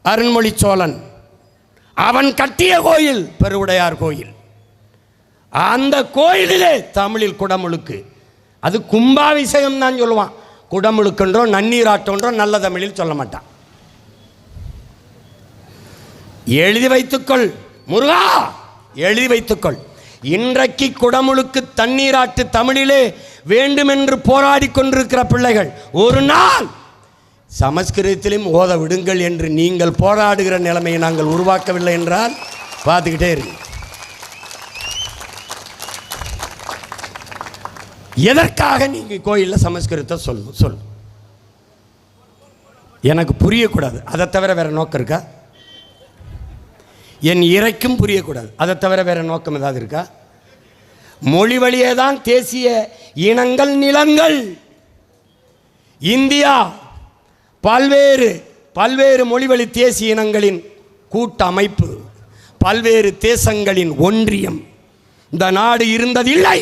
அருண்மொழி சோழன் அவன் கட்டிய கோயில் பெருவுடையார் கோயில். அந்த கோயிலிலே தமிழில் குடமுழுக்கு, அது கும்பாபிஷேகம் தான் சொல்லுவான். குடமுழுக்கன்றோ நன்னீராட்டன்றோ நல்ல தமிழில் சொல்ல மாட்டான். எழுதி வைத்துக்கொள் முருகா, எழுதி வைத்துக்கொள். இன்றைக்கு குடமுழுக்கு தண்ணீராட்டு தமிழிலே வேண்டுமென்று போராடி கொண்டிருக்கிற பிள்ளைகள் ஒரு நாள் சமஸ்கிருதத்திலும் ஓத விடுங்கள் என்று நீங்கள் போராடுகிற நிலைமையை நாங்கள் உருவாக்கவில்லை என்றால் பார்த்துக்கிட்டே இருக்கு. எதற்காக நீங்கள் கோயிலில் சமஸ்கிருதத்தை சொல்லு? எனக்கு புரியக்கூடாது, அதை தவிர வேற நோக்கம் இருக்கா? என் இறைக்கும் புரியக்கூடாது, அதை தவிர வேற நோக்கம் ஏதாவது இருக்கா? மொழி வழியே தான் தேசிய இனங்கள் நிலங்கள். இந்தியா பல்வேறு மொழிவழி தேசிய இனங்களின் கூட்டமைப்பு, பல்வேறு தேசங்களின் ஒன்றியம். இந்த நாடு இருந்ததில்லை,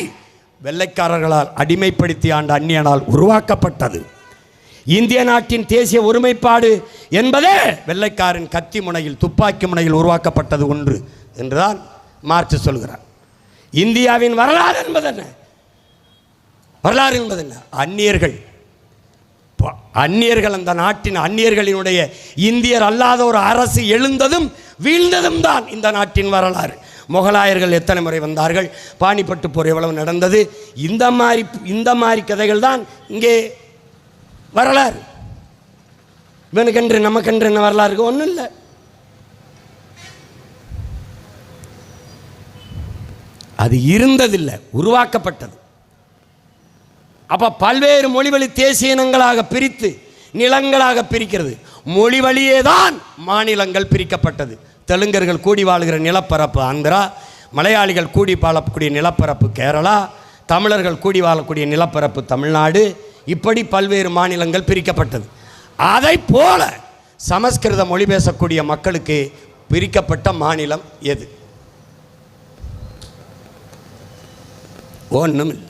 வெள்ளைக்காரர்களால் அடிமைப்படுத்தி ஆண்ட அந்நியனால் உருவாக்கப்பட்டது. இந்திய நாட்டின் தேசிய ஒருமைப்பாடு என்பதே வெள்ளைக்காரன் கத்தி முனையில் துப்பாக்கி முனையில் உருவாக்கப்பட்டது ஒன்று என்றுதான் மார்க்ஸ் சொல்கிறார். இந்தியாவின் வரலாறு என்பது என்ன? வரலாறு என்பது என்ன? அந்நியர்கள் அந்த நாட்டின் அந்நியர்களினுடைய இந்தியர் அல்லாத ஒரு அரசு எழுந்ததும் வீழ்ந்ததும் தான் இந்த நாட்டின் வரலாறு. முகலாயர்கள் எத்தனை முறை வந்தார்கள், பானிப்பட்டு போர் எவ்வளவு நடந்தது, இந்த மாதிரி கதைகள் தான் இங்கே வரலாறு. இவனுக்கென்று நமக்கென்று என்ன வரலாறு இருக்கு? ஒன்றும் இல்லை. அது இருந்ததில்லை, உருவாக்கப்பட்டது. அப்போ பல்வேறு மொழிவழி தேசிய இனங்களாக பிரித்து நிலங்களாக பிரிக்கிறது. மொழி வழியே தான் மாநிலங்கள் பிரிக்கப்பட்டது. தெலுங்கர்கள் கூடி வாழ்கிற நிலப்பரப்பு ஆந்திரா, மலையாளிகள் கூடி வாழக்கூடிய நிலப்பரப்பு கேரளா, தமிழர்கள் கூடி வாழக்கூடிய நிலப்பரப்பு தமிழ்நாடு, இப்படி பல்வேறு மாநிலங்கள் பிரிக்கப்பட்டது. அதை போல சமஸ்கிருத மொழி பேசக்கூடிய மக்களுக்கு பிரிக்கப்பட்ட மாநிலம் எது? ஒன்றும் இல்லை.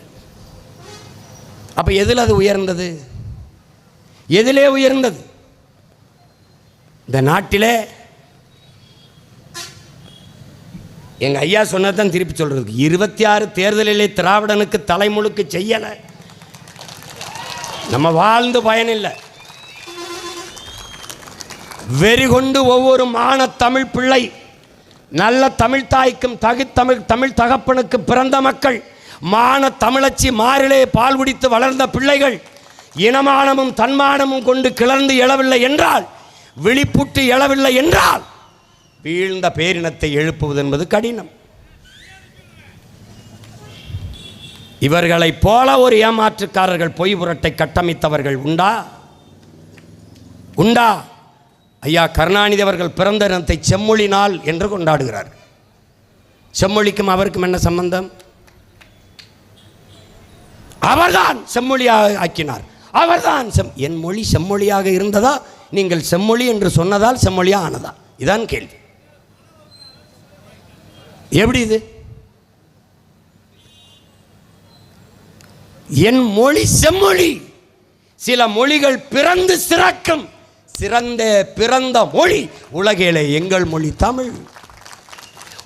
அப்போ எதில் அது உயர்ந்தது? எதிலே உயர்ந்தது? இந்த நாட்டிலே எங்கள் ஐயா சொன்னதான் திருப்பி சொல்கிறதுக்கு 26 தேர்தலிலே திராவிடனுக்கு தலைமுழுக்கு செய்யலை. நம்ம வாழ்ந்து பயனில்லை. வெறி கொண்டு ஒவ்வொரு மான தமிழ் பிள்ளை, நல்ல தமிழ் தாய்க்கும் தமிழ் தகப்பனுக்கு பிறந்த மக்கள், மான தமிழச்சி மாறிலே பால் குடித்து வளர்ந்த பிள்ளைகள் இனமானமும் தன்மானமும் கொண்டு கிளர்ந்து எழவில்லை என்றால், விழிப்புட்டு எழவில்லை என்றால் வீழ்ந்த பேரினத்தை எழுப்புவது என்பது கடினம். இவர்களைப் போல ஒரு ஏமாற்றுக்காரர்கள் பொய் புரட்டை கட்டமைத்தவர்கள் உண்டா? ஐயா கருணாநிதி அவர்கள் பிறந்த தினத்தை செம்மொழி நாள் என்று கொண்டாடுகிறார். செம்மொழிக்கும் அவருக்கும் என்ன சம்பந்தம்? அவர்தான் செம்மொழியாக ஆக்கினார். அவர்தான் என் மொழி செம்மொழியாக இருந்ததா, நீங்கள் செம்மொழி என்று சொன்னதால் செம்மொழியாக ஆனதா? இதான் கேள்வி. எப்படி இது? என் மொழி செம்மொழி. சில மொழிகள் பிறந்து சிறக்கும். பிறந்த மொழி உலகிலே எங்கள் மொழி தமிழ்.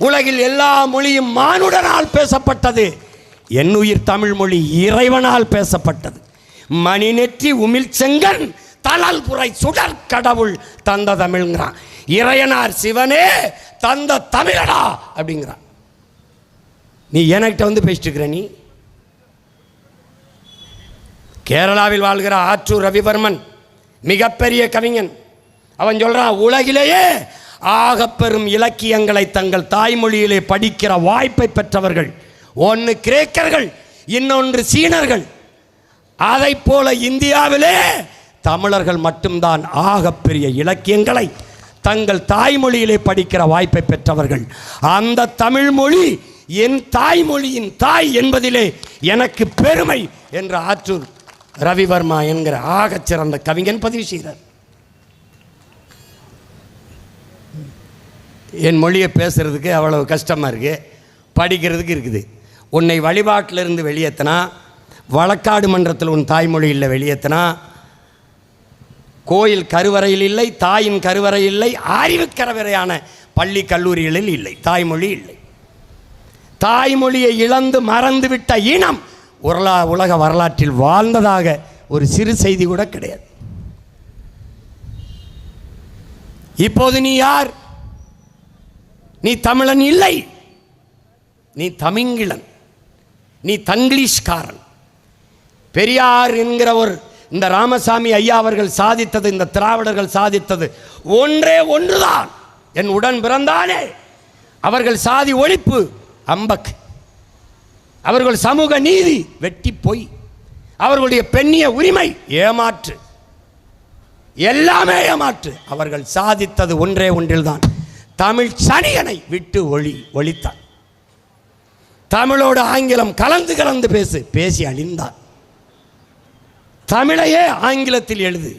உலகில் எல்லா மொழியும் மானுடனால் பேசப்பட்டது. என் உயிர் தமிழ் மொழி இறைவனால் பேசப்பட்டது. மணி நெற்றி உமிழ் செங்கன் தளல் புரை சுடர் கடவுள் தந்த தமிழ்ங்கிறான். இறையனார் சிவனே தந்த தமிழடா அப்படிங்கிறான். நீ என்கிட்ட வந்து பேசிட்டு இருக்கிற, நீ கேரளாவில் வாழ்கிற ஆற்றூர் ரவிவர்மன் மிகப்பெரிய கவிஞன். அவன் சொல்கிறான், உலகிலேயே ஆகப்பெரும் இலக்கியங்களை தங்கள் தாய்மொழியிலே படிக்கிற வாய்ப்பை பெற்றவர்கள் ஒன்று கிரேக்கர்கள், இன்னொன்று சீனர்கள். அதை போல இந்தியாவிலே தமிழர்கள் மட்டும்தான் ஆகப்பெரிய இலக்கியங்களை தங்கள் தாய்மொழியிலே படிக்கிற வாய்ப்பை பெற்றவர்கள். அந்த தமிழ் மொழி என் தாய்மொழியின் தாய் என்பதிலே எனக்கு பெருமை என்ற ஆற்றூர் ரவிவர்மா என்கிற ஆகச் சிறந்த கவிஞன் பதிவு செய்கிறார். என் மொழியை பேசுகிறதுக்கு அவ்வளவு கஷ்டமாக இருக்குது, படிக்கிறதுக்கு இருக்குது. உன்னை வழிபாட்டிலிருந்து வெளியேற்றினா, வழக்காடு மன்றத்தில் உன் தாய்மொழியில் வெளியேற்றினா, கோயில் கருவறையில் இல்லை, தாயின் கருவறை இல்லை, அறிவுக்கரவரையான பள்ளி கல்லூரிகளில் இல்லை, தாய்மொழி இல்லை. தாய்மொழியை இழந்து மறந்துவிட்ட இனம் உலக வரலாற்றில் வாழ்ந்ததாக ஒரு சிறு செய்தி கூட கிடையாது. இப்போது நீ யார்? நீ தமிழன் இல்லை, நீ தமிங்கிலன், நீ தங்கிலீஷ்காரன். பெரியார் என்கிற ஒரு இந்த ராமசாமி ஐயா அவர்கள் சாதித்தது, இந்த திராவிடர்கள் சாதித்தது ஒன்றே ஒன்றுதான். என் உடன் பிறந்தானே அவர்கள் சாதி ஒழிப்பு அம்பக், அவர்கள் சமூக நீதி வெட்டி போய், அவர்களுடைய பெண்ணிய உரிமை ஏமாற்று, எல்லாமே ஏமாற்று. அவர்கள் சாதித்தது ஒன்றே ஒன்றில்தான், தமிழ் சனியனை விட்டு ஒழித்தான். தமிழோடு ஆங்கிலம் கலந்து கலந்து பேசி அழிந்தான். தமிழையே ஆங்கிலத்தில் எழுது,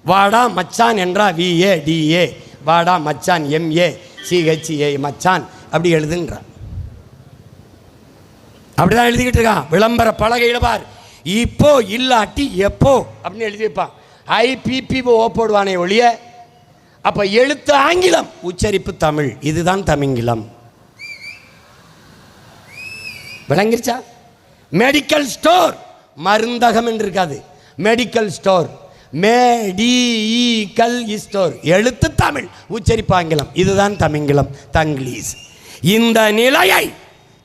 வாடா மச்சான் என்றா VA DA, வாடா மச்சான் MA CHA மச்சான் அப்படி எழுதுன்றான். அப்படிதான் எழுதிக்கிட்டு இருக்கான். விளம்பர பலகையில் பார், இப்போ இல்லாட்டி எப்போ அப்படின்னு எழுதி வைப்பான். IPPO போடுவானே ஒழிய, அப்போ எழுத்து ஆங்கிலம், உச்சரிப்பு தமிழ். இதுதான் தமிங்கிலம். விளங்கிருச்சா? மெடிக்கல் ஸ்டோர், மருந்தகம் என்று இருக்காது, மெடிக்கல் ஸ்டோர், மேடிக்கல் ஸ்டோர், எழுத்து தமிழ், உச்சரிப்பு ஆங்கிலம். இதுதான் தமிங்கிலம், தங்கிலீஷ். இந்த நிலையை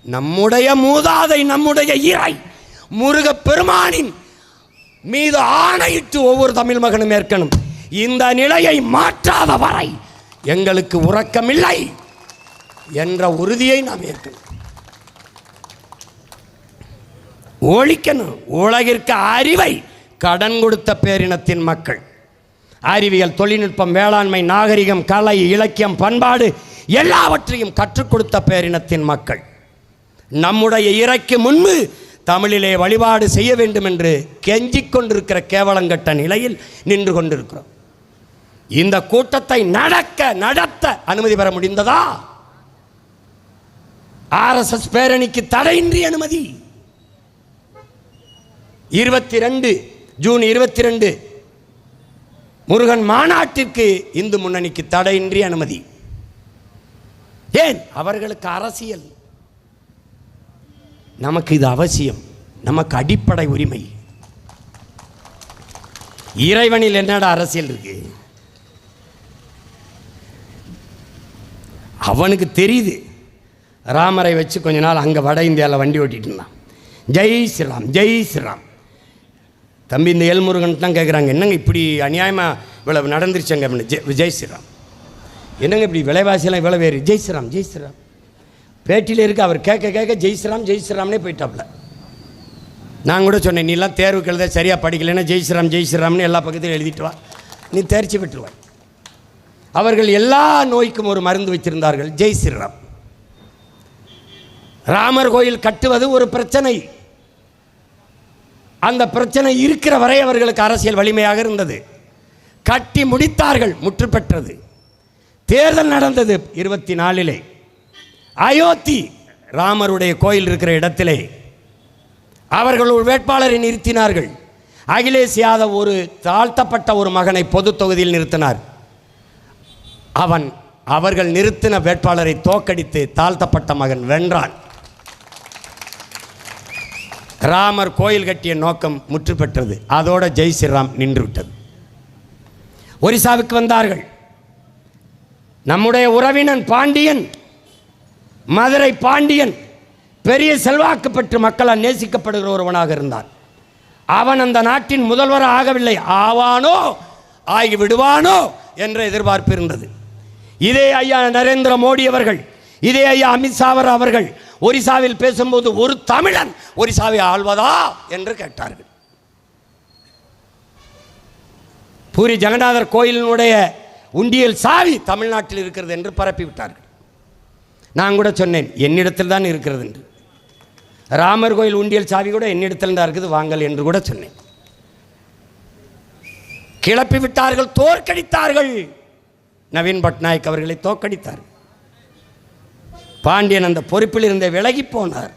நம்முடைய மூதாதை, நம்முடைய இறை முருகப்பெருமானின் மீது ஆணையிட்டு ஒவ்வொரு தமிழ் மகனும் ஏற்கணும். இந்த நிலையை மாற்றாத வரை எங்களுக்கு உறக்கமில்லை என்ற உறுதியை நாம் ஏற்கணும், ஒழிக்கணும். உலகிற்கு அறிவை கடன் கொடுத்த பேரினத்தின் மக்கள், அறிவியல், தொழில்நுட்பம், வேளாண்மை, நாகரிகம், கலை, இலக்கியம், பண்பாடு எல்லாவற்றையும் கற்றுக் கொடுத்த பேரினத்தின் மக்கள் நம்முடைய இறைக்கு முன்பு தமிழிலே வழிபாடு செய்ய வேண்டும் என்று கெஞ்சிக் கொண்டிருக்கிற கேவலங்கட்ட நிலையில் நின்று கொண்டிருக்கிறோம். இந்த கூட்டத்தை நடத்த அனுமதி பெற முடிந்ததா? RSS பேரணிக்கு தடையின்றி அனுமதி. 22 ஜூன் 22 முருகன் மாநாட்டிற்கு இந்து முன்னணிக்கு தடையின்றி அனுமதி. ஏன்? அவர்களுக்கு அரசியல், நமக்கு இது அவசியம், நமக்கு அடிப்படை உரிமை. இறைவனில் என்னடா அரசியல் இருக்கு? அவனுக்கு தெரியுது. ராமரை வச்சு கொஞ்ச நாள் அங்கே வட இந்தியாவில் வண்டி ஓட்டிட்டு இருந்தான். ஜெய் ஸ்ரீராம், ஜெய் ஸ்ரீராம். தம்பி, இந்த எல்முருகன்லாம் கேட்குறாங்க, என்னங்க இப்படி அநியாயமாக இவ்வளவு நடந்துருச்சுங்க அப்படின்னு. ஜெய் ஸ்ரீராம், என்னங்க இப்படி விலைவாசியெல்லாம் இவ்வளோ வேறு? ஜெய் ஸ்ரீராம், ஜெய் ஸ்ரீராம். பேட்டியில் இருக்க அவர் கேட்க ஜெய் ஸ்ரீராம், ஜெய் ஸ்ரீராம்னே போயிட்டாப்ல. நான் கூட சொன்னேன், நீலாம் தேர்வுக்கு எழுத சரியாக படிக்கலைன்னா ஜெய் ஸ்ரீராம், ஜெய் ஸ்ரீராம்னு எல்லா பக்கத்திலும் எழுதிட்டு வா, நீ தேர்ச்சி பெற்றுவாய். அவர்கள் எல்லா நோய்க்கும் ஒரு மருந்து வச்சிருந்தார்கள், ஜெய் ஸ்ரீராம். ராமர் கோயில் கட்டுவது ஒரு பிரச்சனை. அந்த பிரச்சனை இருக்கிற வரை அவர்களுக்கு அரசியல் வலிமையாக இருந்தது. கட்டி முடித்தார்கள், முற்று பெற்றது. தேர்தல் நடந்தது 24. அயோத்தி ராமருடைய கோயில் இருக்கிற இடத்திலே அவர்கள் ஒரு வேட்பாளரை நிறுத்தினார்கள். அகிலேஷ் யாதவ் ஒரு தாழ்த்தப்பட்ட ஒரு மகனை பொது தொகுதியில் நிறுத்தினார். அவர்கள் நிறுத்தின வேட்பாளரை தோற்கடித்து தாழ்த்தப்பட்ட மகன் வென்றான். ராமர் கோயில் கட்டிய நோக்கம் முற்று பெற்றது. அதோட ஜெய் ஸ்ரீராம் நின்று விட்டது. ஒரிசாவுக்கு வந்தார்கள். நம்முடைய உறவினன் பாண்டியன், மதுரை பாண்டியன் பெரிய செல்வாக்கு பெற்று மக்களால் நேசிக்கப்படுகிற ஒருவனாக இருந்தான். அவன் அந்த நாட்டின் முதல்வர் ஆகவில்லை, ஆவானோ ஆகி விடுவானோ என்ற எதிர்பார்ப்பு இருந்தது. இதே ஐயா நரேந்திர மோடி அவர்கள், இதே ஐயா அமித்ஷா அவர்கள் ஒரிசாவில் பேசும்போது ஒரு தமிழன் ஒரிசாவை ஆள்வதா என்று கேட்டார்கள். பூரி ஜெகநாதர் கோயிலினுடைய உண்டியல் சாவி தமிழ்நாட்டில் இருக்கிறது என்று பரப்பிவிட்டார்கள். நான் கூட சொன்னேன் என்னிடத்தில் தான் இருக்கிறது என்று. ராமர் கோயில் உண்டியல் சாவி கூட என்னிடத்தில் தான் இருக்குது, வாங்கல் என்று கூட சொன்னேன். கிளப்பி விட்டார்கள், தோற்கடித்தார்கள். நவீன் பட்நாயக் அவர்களை தோற்கடித்தார்கள். பாண்டியன் அந்த பொறுப்பில் இருந்த விலகி போனார்.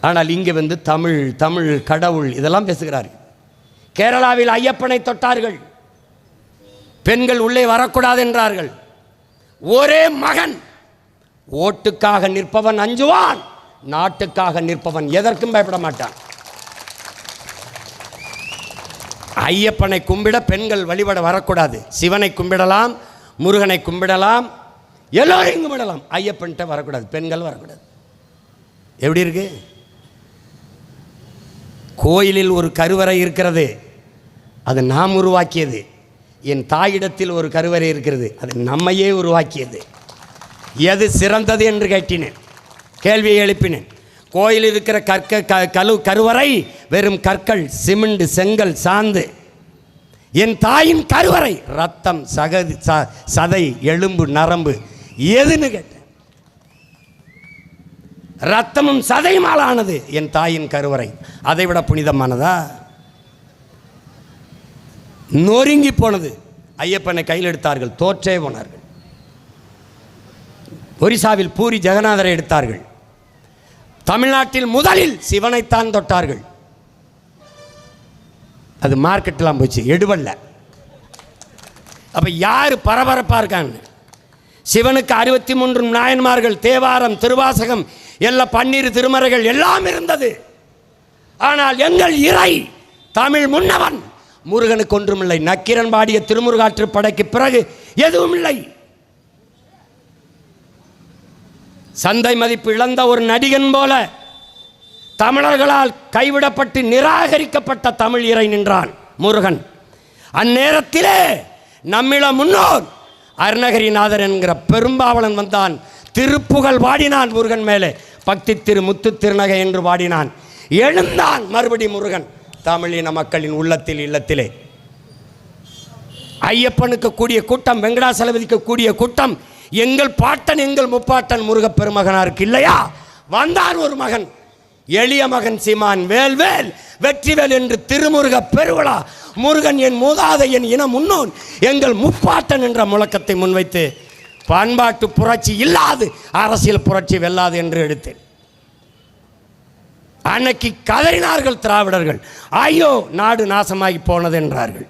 ஆனால் இங்கே வந்து தமிழ் தமிழ் கடவுள் இதெல்லாம் பேசுகிறார்கள். கேரளாவில் ஐயப்பனை தொட்டார்கள், பெண்கள் உள்ளே வரக்கூடாது என்றார்கள். ஒரே மகன், ஓட்டுக்காக நிற்பவன் அஞ்சுவான், நாட்டுக்காக நிற்பவன் எதற்கும் பயப்பட மாட்டான். ஐயப்பனை கும்பிட பெண்கள் வழிபட வரக்கூடாது. சிவனை கும்பிடலாம், முருகனை கும்பிடலாம், எல்லோரையும் கும்பிடலாம், ஐயப்பன்கிட்ட வரக்கூடாது, பெண்கள் வரக்கூடாது. எப்படி இருக்கு? கோயிலில் ஒரு கருவறை இருக்கிறது, அது நாம் உருவாக்கியது. என் தாயிடத்தில் ஒரு கருவறை இருக்கிறது, அது நம்மையே உருவாக்கியது. எது சிறந்தது என்று கேட்டினேன், கேள்வியை எழுப்பினேன். கோயில் இருக்கிற கருவறை வெறும் கற்கள், சிமெண்ட், செங்கல், சாந்து. என் தாயின் கருவறை ரத்தம், சதை, எலும்பு, நரம்பு, எதுன்னு கேட்டேன். ரத்தமும் சதையுமாலானது என் தாயின் கருவறை, அதைவிட புனிதமானதா? நொறுங்கி போனது. ஐயப்பனை கையில் எடுத்தார்கள், தோற்றே போனார்கள். ஒரிசாவில் பூரி ஜெகநாதரை எடுத்தார்கள். தமிழ்நாட்டில் முதலில் சிவனைத்தான் தொட்டார்கள். அது மார்க்கெட்லாம் போச்சு, எடுவல்ல. அப்ப யார் பரபரப்பா இருக்காங்க? சிவனுக்கு 63 நாயன்மார்கள், தேவாரம், திருவாசகம், எல்லா 12 திருமறைகள் எல்லாம் இருந்தது. ஆனால் எங்கள் இறை தமிழ் முன்னவன் முருகனுக்கு ஒன்றுமில்லை. நக்கீரன் பாடிய திருமுருகாற்று படைக்கு பிறகு எதுவும் இல்லை. சந்தை மதிப்பு இழந்த ஒரு நடிகன் போல தமிழர்களால் கைவிடப்பட்டு நிராகரிக்கப்பட்ட தமிழ் இறை நின்றான் முருகன். அந்நேரத்திலே நம்மில முன்னோர் அருணகிரிநாதர் என்கிற பெரும்பாவளன் வந்தான். திருப்புகழ் பாடினான் முருகன் மேலே, பக்தி திரு முத்து திருநகை என்று பாடினான். எழுந்தான் மறுபடி முருகன் தமிழின மக்களின் உள்ளத்தில், இல்லத்திலே. ஐயப்பனுக்கு கூடிய கூட்டம், வெங்கடாசலபதிக்கு கூடிய கூட்டம் எங்கள் பாட்டன், எங்கள் முப்பாட்டன் முருகப் பெருமகனாருக்கு இல்லையா? வந்தான் ஒரு மகன், எளிய மகன் சீமான். வேல்வேல் வெற்றிவேல் என்று திருமுருக பெருவிழா. முருகன் என் மூதாதை, என் இன முன்னோன், எங்கள் முப்பாட்டன் என்ற முழக்கத்தை முன்வைத்து பண்பாட்டு புரட்சி இல்லாது அரசியல் புரட்சி வெல்லாது என்று எடுத்தேன். அன்னைக்கு கதறினார்கள் திராவிடர்கள், ஐயோ நாடு நாசமாகி போனது என்றார்கள்.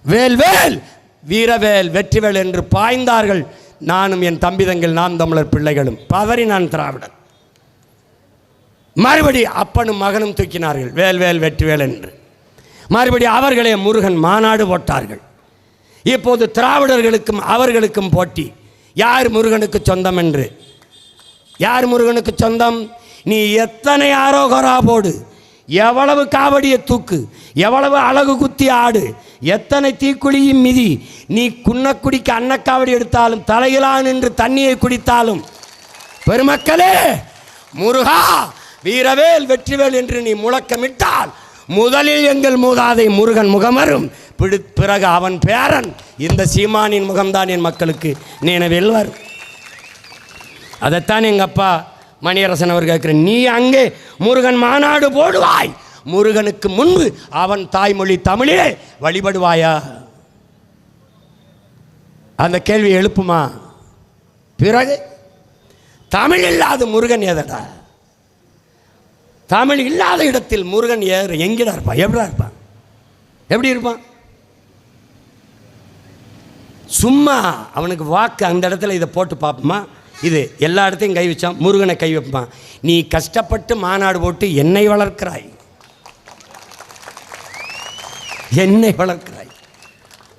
வேல்வேல் வீரவேல் வெற்றிவேல் என்று பாய்ந்தார்கள். நானும் என் தம்பிதங்கள், நாம் தமிழர் பிள்ளைகளும் பதறினான் திராவிடன். மறுபடி அப்பனும் மகனும் தூக்கினார்கள் வேல்வேல் வெற்றிவேல் என்று. மறுபடி அவர்களே முருகன் மாநாடு போட்டார்கள். இப்போது திராவிடர்களுக்கும் அவர்களுக்கும் போட்டி, யார் முருகனுக்கு சொந்தம் என்று. யார் முருகனுக்கு சொந்தம்? நீ எத்தனை ஆரோகரா போடு, எவ்வளவு காவடியை தூக்கு, எவ்வளவு அழகு குத்தி ஆடு, எத்தனை தீக்குழியும் மிதி, நீ குன்னக்குடிக்கு அன்னக்காவடி எடுத்தாலும், தலையிலான் என்று தண்ணியை குடித்தாலும், பெருமக்களே முருகா வீரவேல் வெற்றிவேல் என்று நீ முழக்கமிட்டால் முதலில் எங்கள் மூதாதை முருகன் முகமரும், பிறகு அவன் பேரன் இந்த சீமானின் முகம்தான் என் மக்களுக்கு நினைவில் வரும். அதைத்தான் எங்கள் அப்பா மணியரசன் அவர் கேட்கிறேன், நீ அங்கே முருகன் மாநாடு போடுவாய், முருகனுக்கு முன்பு அவன் தாய்மொழி தமிழே வழிபடுவாயா? அந்த கேள்வி எழுப்புமா? பிறகு தமிழ் இல்லாத முருகன் எதடா? தமிழ் இல்லாத இடத்தில் முருகன் எங்கடா இருப்பான்? எப்படா இருப்பான்? எப்படி இருப்பான்? சும்மா அவனுக்கு வாக்கு அந்த இடத்துல இதை போட்டு பார்ப்போமா? இது எல்லா இடத்தையும் கை வச்சான், முருகனை கை வைப்பான். நீ கஷ்டப்பட்டு மாநாடு போட்டு என்னை வளர்க்கிறாய், என்னை வளர்க்கிறாய்.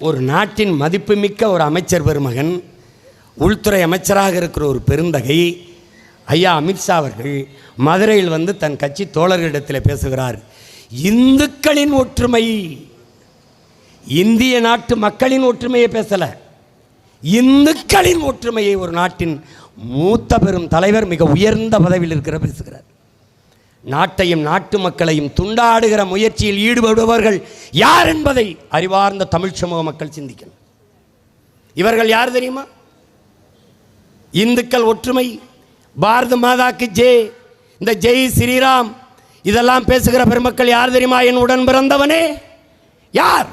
ஒரு நாட்டின் மதிப்புமிக்க ஒரு அமைச்சர் பெருமகன், உள்துறை அமைச்சராக இருக்கிற ஒரு பெருந்தகை, ஐயா அமித்ஷா அவர்கள் மதுரையில் வந்து தன் கட்சி தோழர்களிடத்தில் பேசுகிறார். இந்துக்களின் ஒற்றுமை, இந்திய நாட்டு மக்களின் ஒற்றுமையை பேசலை, இந்துக்களின் ஒற்றுமையை ஒரு நாட்டின் மூத்த பெரும் தலைவர் மிக உயர்ந்த பதவியில் இருக்கிற பேசுகிறார். நாட்டையும் நாட்டு மக்களையும் துண்டாடுகிற முயற்சியில் ஈடுபடுபவர்கள் யார் என்பதை அறிவார்ந்த தமிழ் சமூக மக்கள் சிந்திக்கணும். இவர்கள் யார் தெரியுமா? இந்துக்கள் ஒற்றுமை, பாரத மாதாக்கு ஜெய், இந்த ஜெய் ஸ்ரீராம் இதெல்லாம் பேசுகிற பெருமக்கள் யார் தெரியுமா? என் உடன் பிறந்தவனே யார்?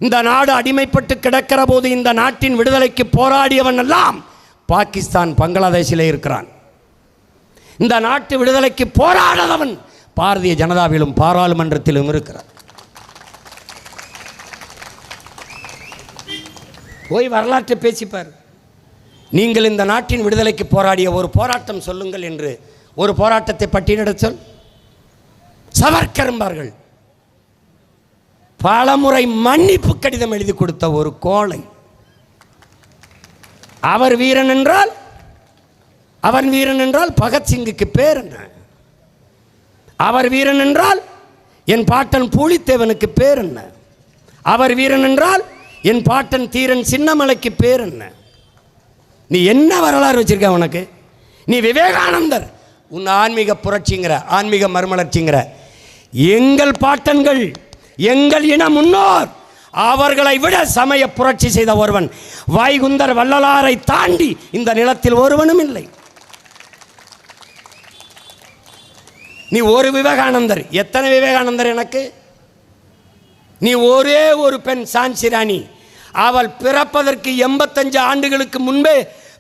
இந்த நாடு அடிமைப்பட்டு கிடக்கிற போது இந்த நாட்டின் விடுதலைக்கு போராடியவன் எல்லாம் பாகிஸ்தான் பங்களாதேஷிலே இருக்கிறான். இந்த நாட்டு விடுதலைக்கு போராடாதவன் பாரதிய ஜனதாவிலும் பாராளுமன்றத்திலும் இருக்கிறார். போய் வரலாற்றை பேசிப்பார். நீங்கள் இந்த நாட்டின் விடுதலைக்கு போராடிய ஒரு போராட்டம் சொல்லுங்கள் என்று ஒரு போராட்டத்தை பட்டியலிட சொல். சவர்க்கர் என்பார்கள். பலமுறை மன்னிப்பு கடிதம் எழுதி கொடுத்த ஒரு கோழை. அவர் வீரன் என்றால், அவன் வீரன் என்றால் பகத்சிங்குக்கு பேர் என்ன? அவர் வீரன் என்றால் என் பாட்டன் பூலித்தேவனுக்கு பேர் என்ன? அவர் வீரன் என்றால் என் பாட்டன் தீரன் சின்னமலைக்கு பேர் என்ன? நீ என்ன வரலாறு வச்சிருக்க உனக்கு? நீ விவேகானந்தர், உன் ஆன்மீக புரட்சிங்கிற, ஆன்மீக மறுமலர்ச்சிங்கிற. எங்கள் பாட்டன்கள், எங்கள் இன முன்னோர், அவர்களை விட சமய புரட்சி செய்த ஒருவன் வைகுந்தர் வள்ளலாரை தாண்டி இந்த நிலத்தில் ஒருவனும் இல்லை. நீ ஒரு விவேகானந்தர், எத்தனை விவேகானந்தர் எனக்கு? நீ ஒரே ஒரு பெண் சான்சி ராணி, அவள் பிறப்பதற்கு 85 ஆண்டுகளுக்கு முன்பே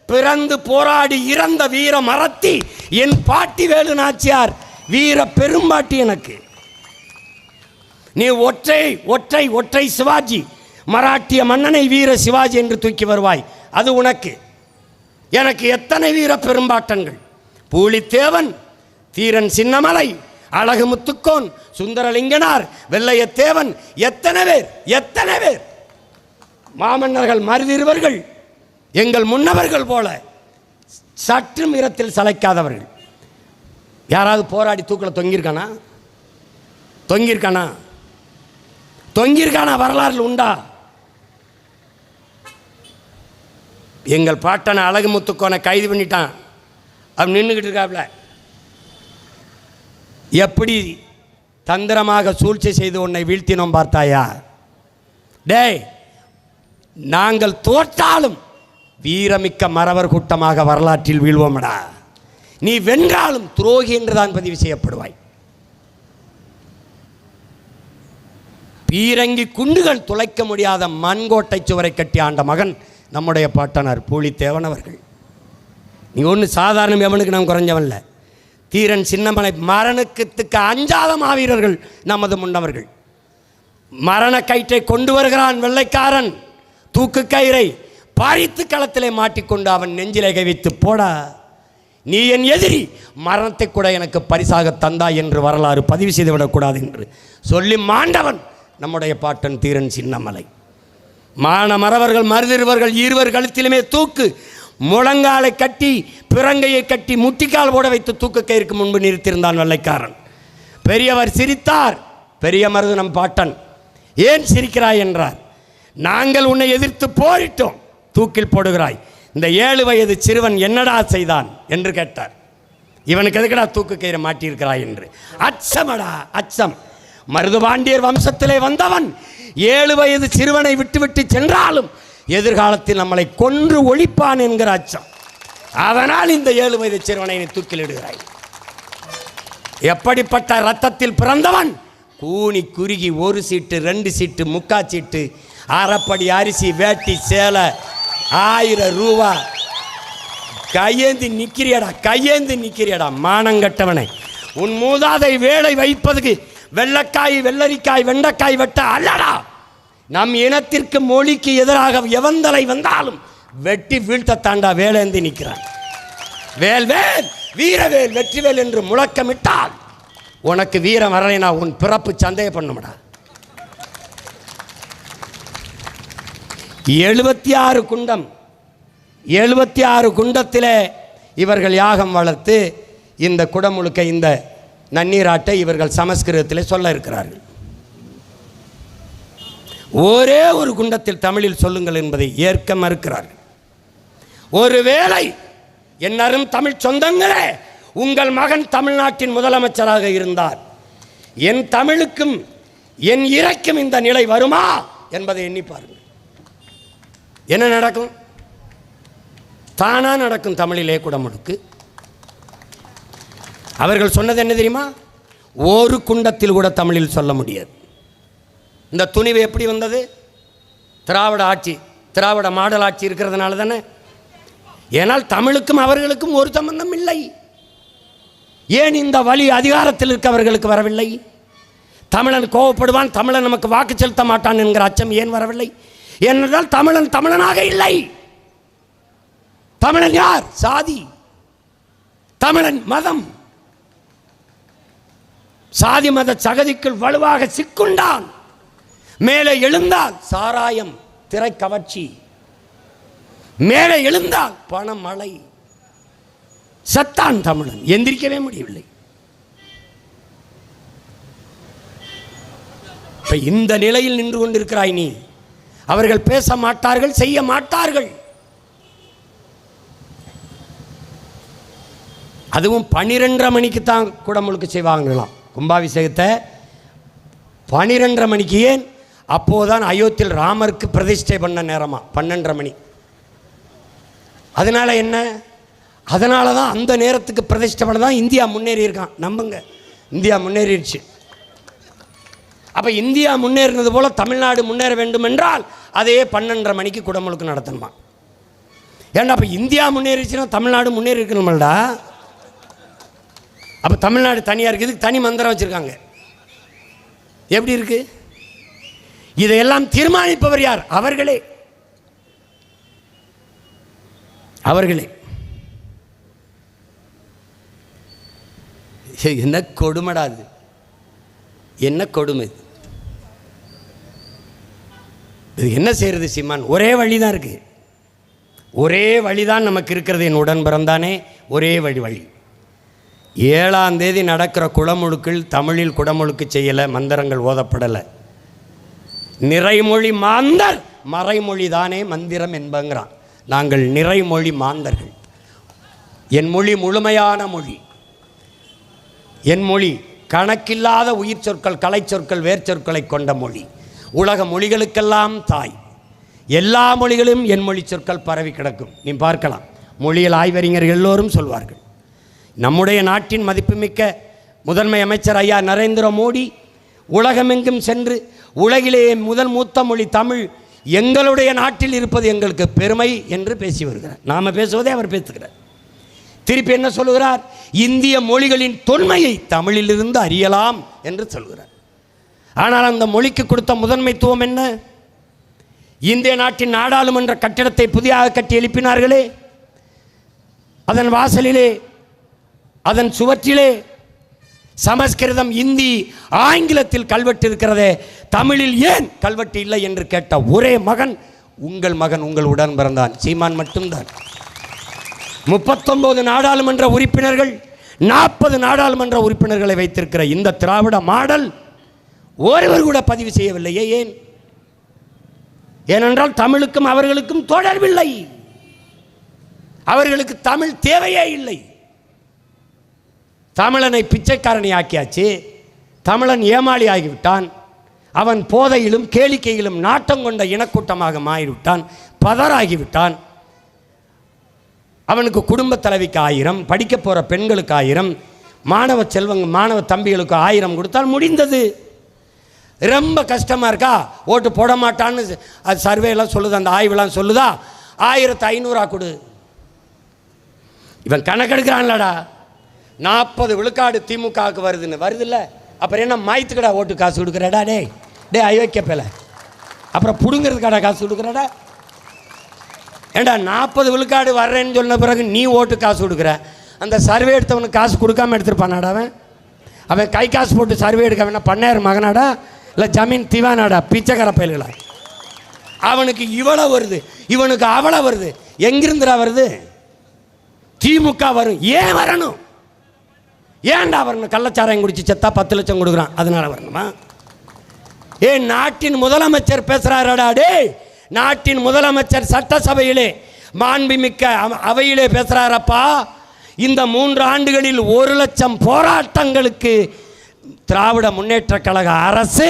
பிறந்து போராடி இறந்த வீர மரத்தி என் பாட்டி வேலு நாச்சியார், வீர பெரும்பாட்டி எனக்கு. நீ ஒற்றை ஒற்றை ஒற்றை சிவாஜி, மராட்டிய மன்னனை வீர சிவாஜி என்று தூக்கி வருவாய், அது உனக்கு. எனக்கு எத்தனை வீர பெரும்பாட்டன்கள்! பூலித்தேவன், தீரன் சின்னமலை, அழகு முத்துக்கோன், சுந்தரலிங்கனார், வெள்ளையத்தேவன், எத்தனை பேர், எத்தனை பேர்! மாமன்னர்கள் மருதிருவர்கள் எங்கள் முன்னவர்கள் போல சற்றும் இரத்தில் சளைக்காதவர்கள். யாராவது போராடி தூக்கில் தொங்கியிருக்கானா? தொங்கியிருக்கானா? தொங்கியிருக்கானா? வரலாறு உண்டா? எங்கள் பாட்டனை அழகு முத்துக்கோனை கைது பண்ணிட்டான். அவன் நின்றுக்கிட்டு இருக்காப்ல. எப்படி தந்திரமாக சூழ்ச்சி செய்து உன்னை வீழ்த்தினோம் பார்த்தாயா? டேய், நாங்கள் தோற்றாலும் வீரமிக்க மறவர் கூட்டமாக வரலாற்றில் வீழ்வோமடா. நீ வென்றாலும் துரோகி என்றுதான் பதிவு செய்யப்படுவாய். பீரங்கி குண்டுகள் துளைக்க முடியாத மண்கோட்டை சுவரை கட்டி ஆண்ட மகன் நம்முடைய பாட்டனார் பூலித்தேவன் அவர்கள். நீ ஒன்று சாதாரண எவனுக்கு நாம் குறைஞ்சவன்ல. தீரன் சின்னமலை மரணத்துக்கு அஞ்சாத மாவீரர்கள் நமது முன்னவர்கள். மரண கயிற்றை கொண்டு வருகிறான் வெள்ளைக்காரன், தூக்கு கயிறை பறித்து களத்திலே மாட்டிக்கொண்டு அவன் நெஞ்சிலே கை வைத்து, போடா நீ என் எதிரி, மரணத்தை கூட எனக்கு பரிசாக தந்தாய் என்று வரலாறு பதிவு செய்துவிடக்கூடாது என்று சொல்லி மாண்டவன் நம்முடைய பாட்டன் தீரன் சின்னமலை. மான மறவர்கள் மருதிருவர்கள் இருவர் கழுத்திலுமே தூக்கு, முழங்காலை கட்டி பிறங்கையை கட்டி முட்டிக்கால் போட வைத்து தூக்கு கயிறுக்கு முன்பு நிறுத்தியிருந்தான் வெள்ளைக்காரன். பெரியவர் சிரித்தார். பெரிய மருது நம் பாட்டன். ஏன் சிரிக்கிறாய் என்றார். நாங்கள் உன்னை எதிர்த்து போரிட்டோம், தூக்கில் போடுகிறாய், இந்த 7 வயது சிறுவன் என்னடா செய்தான் என்று கேட்டார். இவனுக்கு எதுக்கடா தூக்கு கயிறு மாட்டியிருக்கிறாய் என்று. அச்சமடா அச்சம். மருதுபாண்டியர் வம்சத்திலே வந்தவன் 7 வயது சிறுவனை விட்டுவிட்டு சென்றாலும் எதிர்காலத்தில் நம்மளை கொன்று ஒழிப்பான் என்கிற அச்சம். அதனால் இந்த 7 வயது சிறுவனை தூக்கிலிடுகிறாய். எப்படிப்பட்ட ரத்தத்தில் பிறந்தவன்! கூனி குறுகி 1 சீட்டு 2 சீட்டு முக்கா சீட்டு, அரைப்படி அரிசி, வேட்டி சேலை, 1000 ரூபா. கையேந்தி நிற்கிறியடா, கையேந்தி நிற்கிறியடா மானங்கட்டவனை. உன் மூதாதை வேலை வைப்பதுக்கு வெள்ளைக்காய் வெள்ளரிக்காய் வெண்டைக்காய் வெட்ட அல்லடா. நம் இனத்திற்கு மொழிக்கு எதிராக எவந்தலை வந்தாலும் வெட்டி வீழ்த்த தாண்டா வேலேந்தி நிற்கிறான். வேல்வேல் வீரவேல் வெற்றிவேல் என்று முழக்கமிட்டால் உனக்கு வீரம் வரலைனா உன் பிறப்பு சந்தேகம் பண்ணுமடா. 76 குண்டம், 76 குண்டத்திலே இவர்கள் யாகம் வளர்த்து இந்த குடமுழுக்க இந்த நன்னீராட்டை இவர்கள் சமஸ்கிருதத்தில் சொல்ல இருக்கிறார்கள். ஒரே ஒரு குண்டத்தில் தமிழில் சொல்லுங்கள் என்பதை ஏற்க மறுக்கிறார்கள். ஒருவேளை என்னரும் தமிழ் சொந்தங்களே, உங்கள் மகன் தமிழ்நாட்டின் முதலமைச்சராக இருந்தால் என் தமிழுக்கும் என் இறைக்கும் இந்த நிலை வருமா என்பதை எண்ணி பாருங்கள். என்ன நடக்கும்? தானா நடக்கும். தமிழிலே குடமுழுக்கு. அவர்கள் சொன்னது என்ன தெரியுமா? ஒரு குண்டத்தில் கூட தமிழில் சொல்ல முடியாது. இந்த துணிவு எப்படி வந்தது? திராவிட ஆட்சி, திராவிட மாடல் ஆட்சி இருக்கிறதுனால தானே. ஏனால் தமிழுக்கும் அவர்களுக்கும் ஒரு சம்பந்தம் இல்லை. ஏன் இந்த வழி அதிகாரத்தில் இருக்கவர்களுக்கு வரவில்லை? தமிழன் கோவப்படுவான், தமிழன் நமக்கு வாக்கு செலுத்த மாட்டான் என்கிற அச்சம் ஏன் வரவில்லை? ஏனென்றால் தமிழன் தமிழனாக இல்லை. தமிழன் யார்? சாதி. தமிழன் மதம். சாதி மத சகதிக்குள் வலுவாக சிக்குண்டான். மேலே எழுந்தால் சாராயம், திரை கவர்ச்சி. மேலே எழுந்தால் பணம் மழை. சத்தான் தமிழன். எந்திரிக்கவே முடியவில்லை. இப்ப இந்த நிலையில் நின்று கொண்டிருக்கிறாய் நீ. அவர்கள் பேச மாட்டார்கள், செய்ய மாட்டார்கள். அதுவும் 12:30 மணிக்கு தான் குடமுழுக்கு செய்வாங்களாம். கும்பாபிஷேகத்தை 12:30 மணிக்கு. ஏன்? அப்போதான் அயோத்தியில் ராமருக்கு பிரதிஷ்டை பண்ண நேரமா 12:30 மணி. அதனால என்ன? அதனால தான் அந்த நேரத்துக்கு பிரதிஷ்டை பண்ண தான் இந்தியா முன்னேறி இருக்கான். நம்புங்க, இந்தியா முன்னேறிடுச்சு. அப்போ இந்தியா முன்னேறினது போல தமிழ்நாடு முன்னேற வேண்டும் என்றால் அதே 12:30 மணிக்கு குடமுழுக்கு நடத்தணுமா? ஏன்னா அப்போ இந்தியா முன்னேறிச்சுன்னா தமிழ்நாடு முன்னேறி இருக்கணும்டா. அப்போ தமிழ்நாடு தனியாக இருக்குது, தனி மந்திரம் வச்சுருக்காங்க. எப்படி இருக்கு? இதையெல்லாம் தீர்மானிப்பவர் யார்? அவர்களே. அவர்களே. என்ன கொடுமைடாது, என்ன கொடுமை இது. என்ன செய்யறது சீமான்? ஒரே வழிதான் இருக்கு. ஒரே வழிதான் நமக்கு இருக்கிறது. என் உடன் பிறந்தானே, ஒரே வழி. 7ஆம் தேதி நடக்கிற குடமுழுக்கில் தமிழில் குடமுழுக்கு செய்யலை, மந்திரங்கள் ஓதப்படலை. நிறைமொழி மாந்தர், மறைமொழி தானே மந்திரம் என்பங்கிறான். நாங்கள் நிறைமொழி மாந்தர்கள். என் மொழி முழுமையான மொழி. என் மொழி கணக்கில்லாத உயிர் சொற்கள், கலை சொற்கள், வேர்ச்சொற்களை கொண்ட மொழி. உலக மொழிகளுக்கெல்லாம் தாய். எல்லா மொழிகளும் என் மொழி சொற்கள் பரவி கிடக்கும். நீ பார்க்கலாம், மொழியியல் ஆய்வறிஞர்கள் எல்லோரும் சொல்வார்கள். நம்முடைய நாட்டின் மதிப்புமிக்க முதன்மை அமைச்சர் ஐயா நரேந்திர மோடி உலகமெங்கும் சென்று உலகிலேயே முதல் மூத்த மொழி தமிழ் எங்களுடைய நாட்டில் இருப்பது எங்களுக்கு பெருமை என்று பேசி வருகிறார். நாம் பேசுவதே அவர் பேசுகிறார். திருப்பி என்ன சொல்லுகிறார்? இந்திய மொழிகளின் தொன்மையை தமிழிலிருந்து அறியலாம் என்று சொல்கிறார். ஆனால் அந்த மொழிக்கு கொடுத்த முதன்மைத்துவம் என்ன? இந்திய நாட்டின் நாடாளுமன்ற கட்டிடத்தை புதிதாக கட்டி எழுப்பினார்களே, அதன் வாசலிலே, அதன் சுவற்றிலே சமஸ்கிருதம், இந்தி, ஆங்கிலத்தில் கல்வெட்டு இருக்கிறதே, தமிழில் ஏன் கல்வெட்டு இல்லை என்று கேட்ட ஒரே மகன் உங்கள் மகன், உங்கள் உடன் பிறந்தான் சீமான் மட்டும்தான். 39 நாடாளுமன்ற உறுப்பினர்கள், 40 நாடாளுமன்ற உறுப்பினர்களை வைத்திருக்கிற இந்த திராவிட மாடல் ஒருவர் கூட பதிவு செய்யவில்லையே. ஏன்? ஏனென்றால் தமிழுக்கும் அவர்களுக்கும் தொடர்பில்லை. அவர்களுக்கு தமிழ் தேவையே இல்லை. தமிழனை பிச்சைக்காரனை ஆக்கியாச்சு. தமிழன் ஏமாளி ஆகிவிட்டான். அவன் போதையிலும் கேளிக்கையிலும் நாட்டம் கொண்ட இனக்கூட்டமாக மாறிவிட்டான். பதறாகிவிட்டான். அவனுக்கு குடும்ப தலைவிக்கு 1000, படிக்க போகிற பெண்களுக்கு 1000, மாணவ செல்வங்க மாணவ தம்பிகளுக்கு 1000 கொடுத்தால் முடிந்தது. ரொம்ப கஷ்டமாக இருக்கா? ஓட்டு போட மாட்டான்னு அது சர்வேலாம் சொல்லுது, அந்த ஆய்வுலாம் சொல்லுதா? 1500 கொடு. இவன் கணக்கெடுக்கிறான்லடா. 40 விழுக்காடு திமுகவுக்கு வருதுன்னு வருதில்ல, அப்புறம் என்ன மாய்த்துக்கடா ஓட்டு காசு கொடுக்குறடா? டே அயோக்கியப்பேல, அப்புறம் பிடுங்கிறதுக்காடா காசு கொடுக்குறடா? ஏண்டா 40 விழுக்காடு வர்றேன்னு சொன்ன பிறகு நீ ஓட்டு காசு கொடுக்குற, அந்த சர்வே எடுத்தவனுக்கு காசு கொடுக்காம எடுத்துருப்பானாடா? அவன் கை காசு போட்டு சர்வே எடுக்க வேணா பண்ணையார் மகனாடா, இல்லை ஜமீன் திவானாடா? பிச்சைக்கார பயல்களா? அவனுக்கு இவ்வளோ வருது, இவனுக்கு அவ்வளோ வருது. எங்கிருந்துடா வருது? திமுக வரும். ஏன் வரணும்? ஏன்டா வரணும்? கள்ளச்சாராயம் குடிச்சு செத்தா 10 லட்சம் கொடுக்குறான், அதனால வரணுமா? ஏன் நாட்டின் முதலமைச்சர் பேசுறாரடா டே, நாட்டின் முதலமைச்சர் சட்டசபையிலே மாண்புமிக்க அவையிலே பேசுறாரப்பா. இந்த 3 ஆண்டுகளில் 1 லட்சம் போராட்டங்களுக்கு திராவிட முன்னேற்ற கழக அரசு,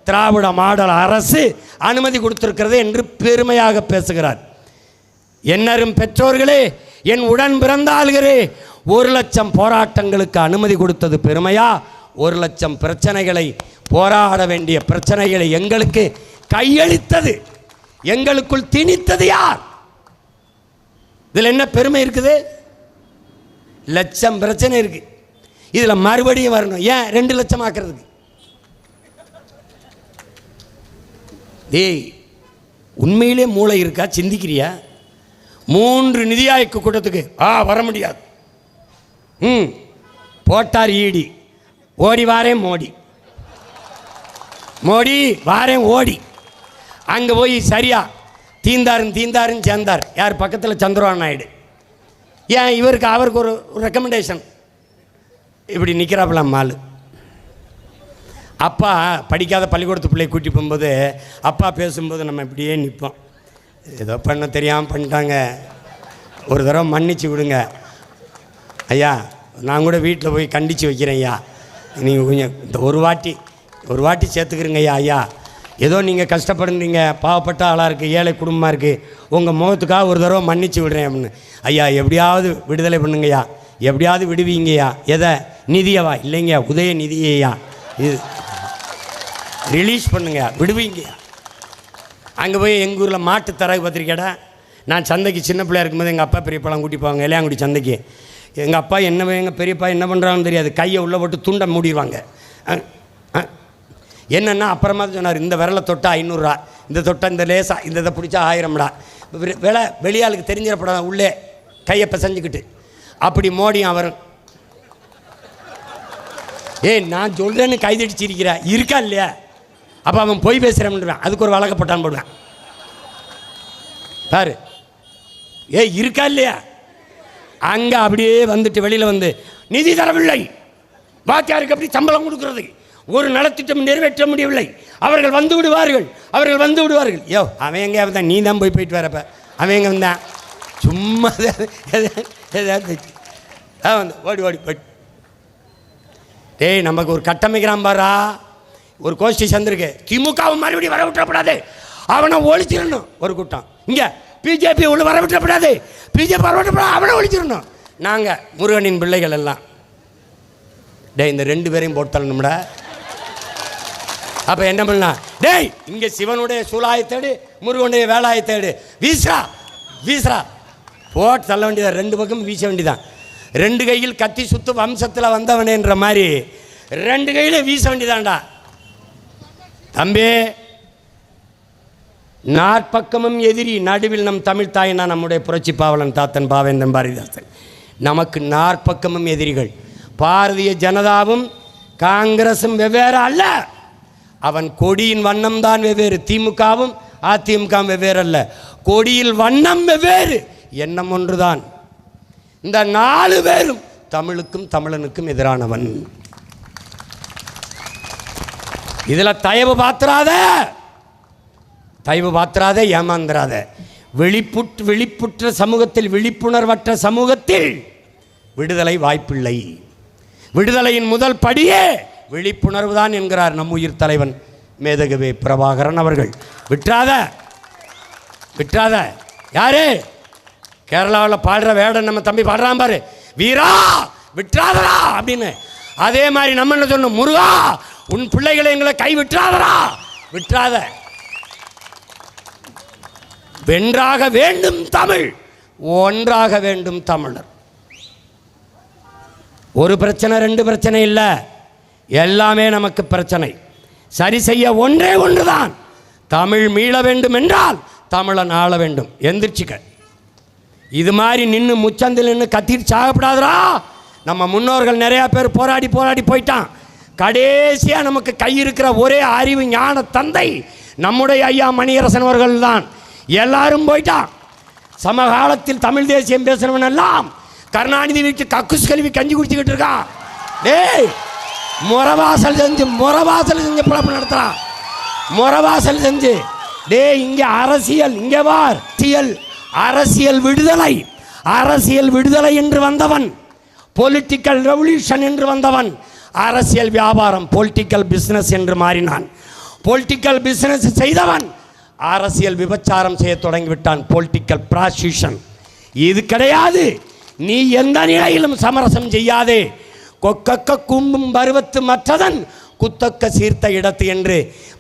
திராவிட மாடல் அரசு அனுமதி கொடுத்திருக்கிறது என்று பெருமையாக பேசுகிறார். என்னரும் பெற்றோர்களே, என் உடன் பிறந்தாள்களே, 1 லட்சம் போராட்டங்களுக்கு அனுமதி கொடுத்தது பெருமையா? 1 லட்சம் பிரச்சனைகளை, போராட வேண்டிய பிரச்சனைகளை எங்களுக்கு கையளித்தது, எங்களுக்குள் திணித்தது யார்? இதில் என்ன பெருமை இருக்குது? லட்சம் பிரச்சனை இருக்கு, இதில் மறுபடியும் வரணும். ஏன் 2 லட்சம் ஆக்கிறதுக்கு? டேய், உண்மையிலே மூளை இருக்கா? சிந்திக்கிறியா? 3 நிதி ஆயோக் கூட்டத்துக்கு வர முடியாது. போட்டார் ஈடி, ஓடி வாரேன் மோடி, மோடி வாரேன் ஓடி. அங்கே போய் சரியா தீந்தாருன்னு சேர்ந்தார். யார் பக்கத்தில்? சந்திரபாபு நாயுடு. ஏன் இவருக்கு அவருக்கு ஒரு ரெக்கமெண்டேஷன். இப்படி நிற்கிறாப்புல மாலு. அப்பா படிக்காத பள்ளிக்கூடத்து பிள்ளையை கூட்டி போகும்போது அப்பா பேசும்போது நம்ம இப்படியே நிற்போம். ஏதோ பண்ண தெரியாமல் பண்ணிட்டாங்க, ஒரு தடவை மன்னிச்சு விடுங்க ஐயா, நான் கூட வீட்டில் போய் கண்டித்து வைக்கிறேன் ஐயா, நீங்கள் கொஞ்சம் இந்த ஒரு வாட்டி சேர்த்துக்கிறீங்க ஐயா, ஏதோ நீங்கள் கஷ்டப்படுறீங்க, பாவப்பட்ட ஆளாக இருக்குது, ஏழை குடும்பமாக இருக்குது, உங்கள் முகத்துக்காக ஒரு தடவை மன்னிச்சு விடுறேன் அப்படின்னு. ஐயா எப்படியாவது விடுதலை பண்ணுங்கய்யா, எப்படியாவது விடுவீங்கய்யா. எதை? நிதியவா? இல்லைங்கய்யா, உதய நிதியையா, இது ரிலீஸ் பண்ணுங்க, விடுவீங்கய்யா. அங்கே போய் எங்கள் ஊரில் மாட்டு தரகு பத்திரிக்கைடா, நான் சந்தைக்கு சின்ன பிள்ளையா இருக்கும்போது எங்கள் அப்பா பெரியப்பாலாம் கூட்டி போவாங்க இளையாங்குடி சந்தைக்கு. எங்கள் அப்பா என்ன, எங்கள் பெரியப்பா என்ன பண்ணுறாங்கன்னு தெரியாது, கையை உள்ளே போட்டு துண்டை மூடிடுவாங்க. என்னென்னா அப்புறமா சொன்னார், இந்த விரலை தொட்டா 500 ரூபா, இந்த தொட்டா இந்த லேசாக இந்த இதை பிடிச்சா 1000 ரூபா, விலை வெளியாளுக்கு தெரிஞ்சிடப்படாத உள்ளே கையை செஞ்சுக்கிட்டு அப்படி மோடியும் அவரும். நான் சொல்கிறேன்னு கைதடிச்சிருக்கிறா இருக்கா இல்லையா? அப்போ அவன் பொய் பேசுகிறேன்னுவேன், அதுக்கு ஒரு வழக்க போட்டான்னு போடுவேன் பாரு. இருக்கா இல்லையா? அங்கே அப்படியே வந்துட்டு வெளியில் வந்து நிதி தரவில்லை, வாத்தியாருக்கு அப்படி சம்பளம் கொடுக்குறது, ஒரு நலத்திட்டம் நிறைவேற்ற முடியவில்லை, அவர்கள் வந்து விடுவார்கள், அவர்கள் வந்து விடுவார்கள். அவன் எங்கே வந்தான்? நீ தான் போயிட்டு வரப்ப அவன் எங்கே வந்தான்? சும்மா ஏதாவது வந்து ஓடி போயிட்டு. நமக்கு ஒரு கட்டமைக்கிறான் பாரா, ஒரு கோஷ்டி சந்திருக்கு, திமுகவை மறுபடியும் வர விட்டுறப்படாது, அவனை ஒழிச்சிடணும். ஒரு கூட்டம் இங்கே பிஜேபி உள்ள வர விட்டுறப்படாது, பிஜேபி வர விட்டுறப்படாது, அவனை ஒழிச்சிடணும். நாங்கள் முருகனின் பிள்ளைகள் எல்லாம் இந்த 2 பேரையும் போட்டு தள்ளணும்டா. அப்போ என்ன பண்ணலாம்? இங்கே சிவனுடைய சூலாயத்தேடு, முருகனுடைய வேலாயத்தேடு, வீசுறா போட்டு தள்ள வேண்டியதான். 2 பக்கம் வீச வேண்டியதான். 2 கையில் கத்தி சுத்து வம்சத்தில் வந்தவனேன்ற மாதிரி 2 கையில் வீச வேண்டியதான்டா தம்பி. நாற்பக்கமும் எதிரி, நடுவில் நம் தமிழ் தாயினா நம்முடைய புரட்சி பாவலன் தாத்தன் பாவேந்தன் பாரதிதாசன். நமக்கு 4 பக்கமும் எதிரிகள். பாரதிய ஜனதாவும் காங்கிரசும் வெவ்வேறு அல்ல, அவன் கொடியின் வண்ணம் தான் வெவ்வேறு. திமுகவும் அதிமுகவும் வெவ்வேறு அல்ல, கொடியில் வண்ணம் வெவ்வேறு, எண்ணம் ஒன்றுதான். இந்த 4 பேரும் தமிழுக்கும் தமிழனுக்கும் எதிரானவன். இதில் தயவு பாத்திராத, ஏமாந்திராத. விழிப்புற்ற சமூகத்தில், விழிப்புணர்வற்ற சமூகத்தில் விடுதலை வாய்ப்பில்லை. விடுதலையின் முதல் படியே விழிப்புணர்வு தான் என்கிறார் நம் உயிர் தலைவன் மேதகவே பிரபாகரன் அவர்கள். விட்டுறாத. யாரு? கேரளாவில் பாடுற வேடன் நம்ம தம்பி பாடுறான் பாரு, வீரா விட்டுறாதரா அப்படின்னு. அதே மாதிரி நம்ம என்ன சொன்னோம்? முருகா உன் பிள்ளைகளை எங்களை கை விட்டுறாதரா, விட்டுறாத. வென்றாக வேண்டும் தமிழ், ஒன்றாக வேண்டும் தமிழர். ஒரு பிரச்சனை 2 பிரச்சனை இல்லை, எல்லாமே நமக்கு பிரச்சனை. சரி செய்ய ஒன்றே ஒன்றுதான், தமிழ் மீள வேண்டும் என்றால் தமிழன் ஆள வேண்டும். எந்திரிச்சிக்க. இது மாதிரி நின்று முச்சந்தில் நின்று கத்திட்டு சாகப்படாதரா. நம்ம முன்னோர்கள் நிறையா பேர் போராடி போயிட்டான். கடைசியாக நமக்கு கை இருக்கிற ஒரே அறிவு ஞான தந்தை நம்முடைய ஐயா மணியரசன் அவர்கள் தான். எல்லாரும் போயிட்டான். சமகாலத்தில் தமிழ் தேசியம் பேசுகிறவன் எல்லாம் கருணாநிதி வீட்டு கக்குஸ் கழுவி கஞ்சி குடிச்சுக்கிட்டு இருக்கான். டேய், முறவாசல் செஞ்சு பிழப்பு நடத்துறான். முறவாசல் செஞ்சு டேய், இங்கே அரசியல், இங்கே வார் அரசியல் விடுதலை என்று வந்தவன், பொலிட்டிக்கல் ரெவல்யூஷன் என்று வந்தவன், அரசியல் வியாபாரம் பொலிட்டிக்கல் பிஸ்னஸ் என்று மாறினான். பொலிட்டிக்கல் பிஸ்னஸ் செய்தவன் அரசியல் விபச்சாரம் செய்ய தொடங்கிவிட்டான், பொலிட்டிக்கல் ப்ராஸ்டியூஷன். இது கிடையாது. நீ எந்த நிலையிலும் சமரசம் செய்யாதே. கொக்கக்க கும்பும் பருவத்து மற்றதன் குத்தக்க சீர்த்த இடத்து என்று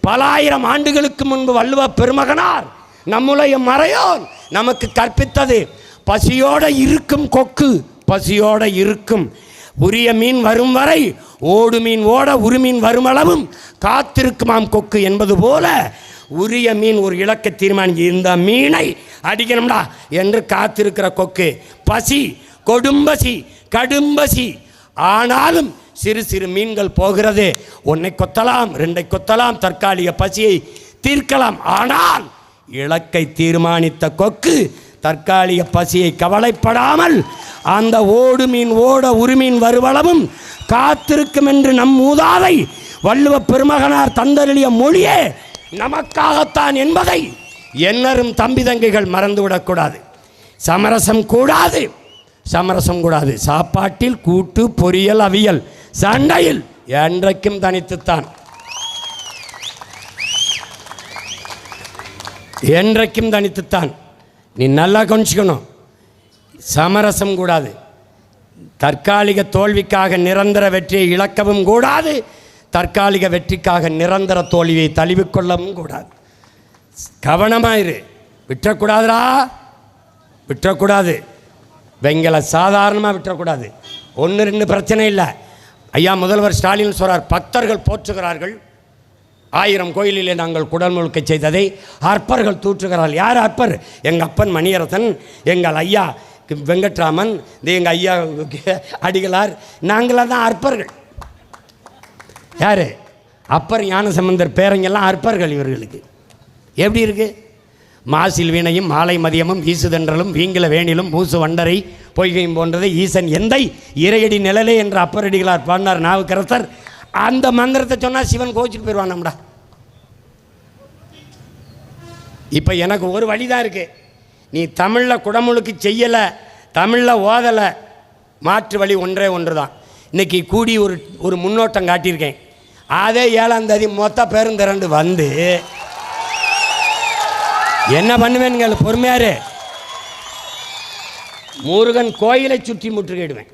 பல ஆயிரம் ஆண்டுகளுக்கு முன்பு வள்ளுவ பெருமகனார் நம்முடைய மறையோன் நமக்கு கற்பித்தது. பசியோட இருக்கும் கொக்கு, பசியோட இருக்கும். உரிய மீன் வரும் வரை ஓடு மீன் ஓட உருமீன் வருமளவும் காத்திருக்குமாம் கொக்கு என்பது போல, உரிய மீன் ஒரு இலக்கை தீர்மானிச்சு இந்த மீனை அடிக்கணும்டா என்று காத்திருக்கிற கொக்கு. பசி, கொடும்பசி, கடும்பசி. ஆனாலும் சிறு சிறு மீன்கள் போகிறது. ஒன்றை கொத்தலாம், ரெண்டை கொத்தலாம், தற்காலிக பசியை தீர்க்கலாம். ஆனால் இலக்கை தீர்மானித்த கொக்கு தற்காலிக பசியை கவலைப்படாமல் அந்த ஓடு மீன் ஓட உருமீன் வருவளவும் காத்திருக்கும் என்று நம் மூதாதை வள்ளுவ பெருமகனார் தந்தருளிய மொழியே நமக்காகத்தான் என்பதை என்னரும் தம்பி தங்கைகள் மறந்துவிடக்கூடாது. சமரசம் கூடாது. சாப்பாட்டில் கூட்டு, பொரியல், அவியல், சண்டையில் என்றைக்கும் தனித்துத்தான். நீ நல்லா கவனிச்சுக்கணும். சமரசம் கூடாது. தற்காலிக தோல்விக்காக நிரந்தர வெற்றியை இழக்கவும் கூடாது. தற்காலிக வெற்றிக்காக நிரந்தர தோல்வியை தழுவிக்கொள்ளவும் கூடாது. கவனமாயிரு. விட்டுறக்கூடாது. வெங்கல சாதாரணமாக விட்டுறக்கூடாது. 1-2 பிரச்சனை இல்லை. ஐயா முதல்வர் ஸ்டாலின் சொல்கிறார், பக்தர்கள் போற்றுகிறார்கள், 1000 கோயிலிலே நாங்கள் குடல் முழுக்க செய்ததை அற்பர்கள் தூற்றுகிறார்கள். யார் அற்பர்? எங்கள் அப்பன் மணியரசன், எங்கள் ஐயா வெங்கட்ராமன், எங்கள் ஐயா அடிகளார், நாங்களாக தான் அற்பர்கள். யார்? அப்பர் ஞானசம்பந்தர் பேரங்கெல்லாம் அற்பர்கள். இவர்களுக்கு எப்படி இருக்குது? மாசில் வீணையும் மாலை மதியமும் வீசுதென்றலும் வீங்கில வேணிலும் மூசு வண்டரை பொய்கையும் போன்றதை ஈசன் எந்தை இறையடி நிழலே என்ற அப்பரடிகளார் பாடினார் நாவுக்கரசர். அந்த மந்திரத்தை சொன்னால் சிவன் கோச்சிட்டு போயிடுவான் நம்மடா. இப்போ எனக்கு ஒரு வழி தான் இருக்குது. நீ தமிழில் குடமுழுக்கு செய்யலை, தமிழில் ஓதலை, மாற்று வழி ஒன்று தான். இன்றைக்கி கூடி ஒரு முன்னோட்டம் காட்டியிருக்கேன். அதே 7ஆம் தேதி மொத்த பேரும் திரண்டு வந்து என்ன பண்ணுவேன்னு பொறுமையாரு, முருகன் கோயிலை சுற்றி முற்றுகையிடுவேன்.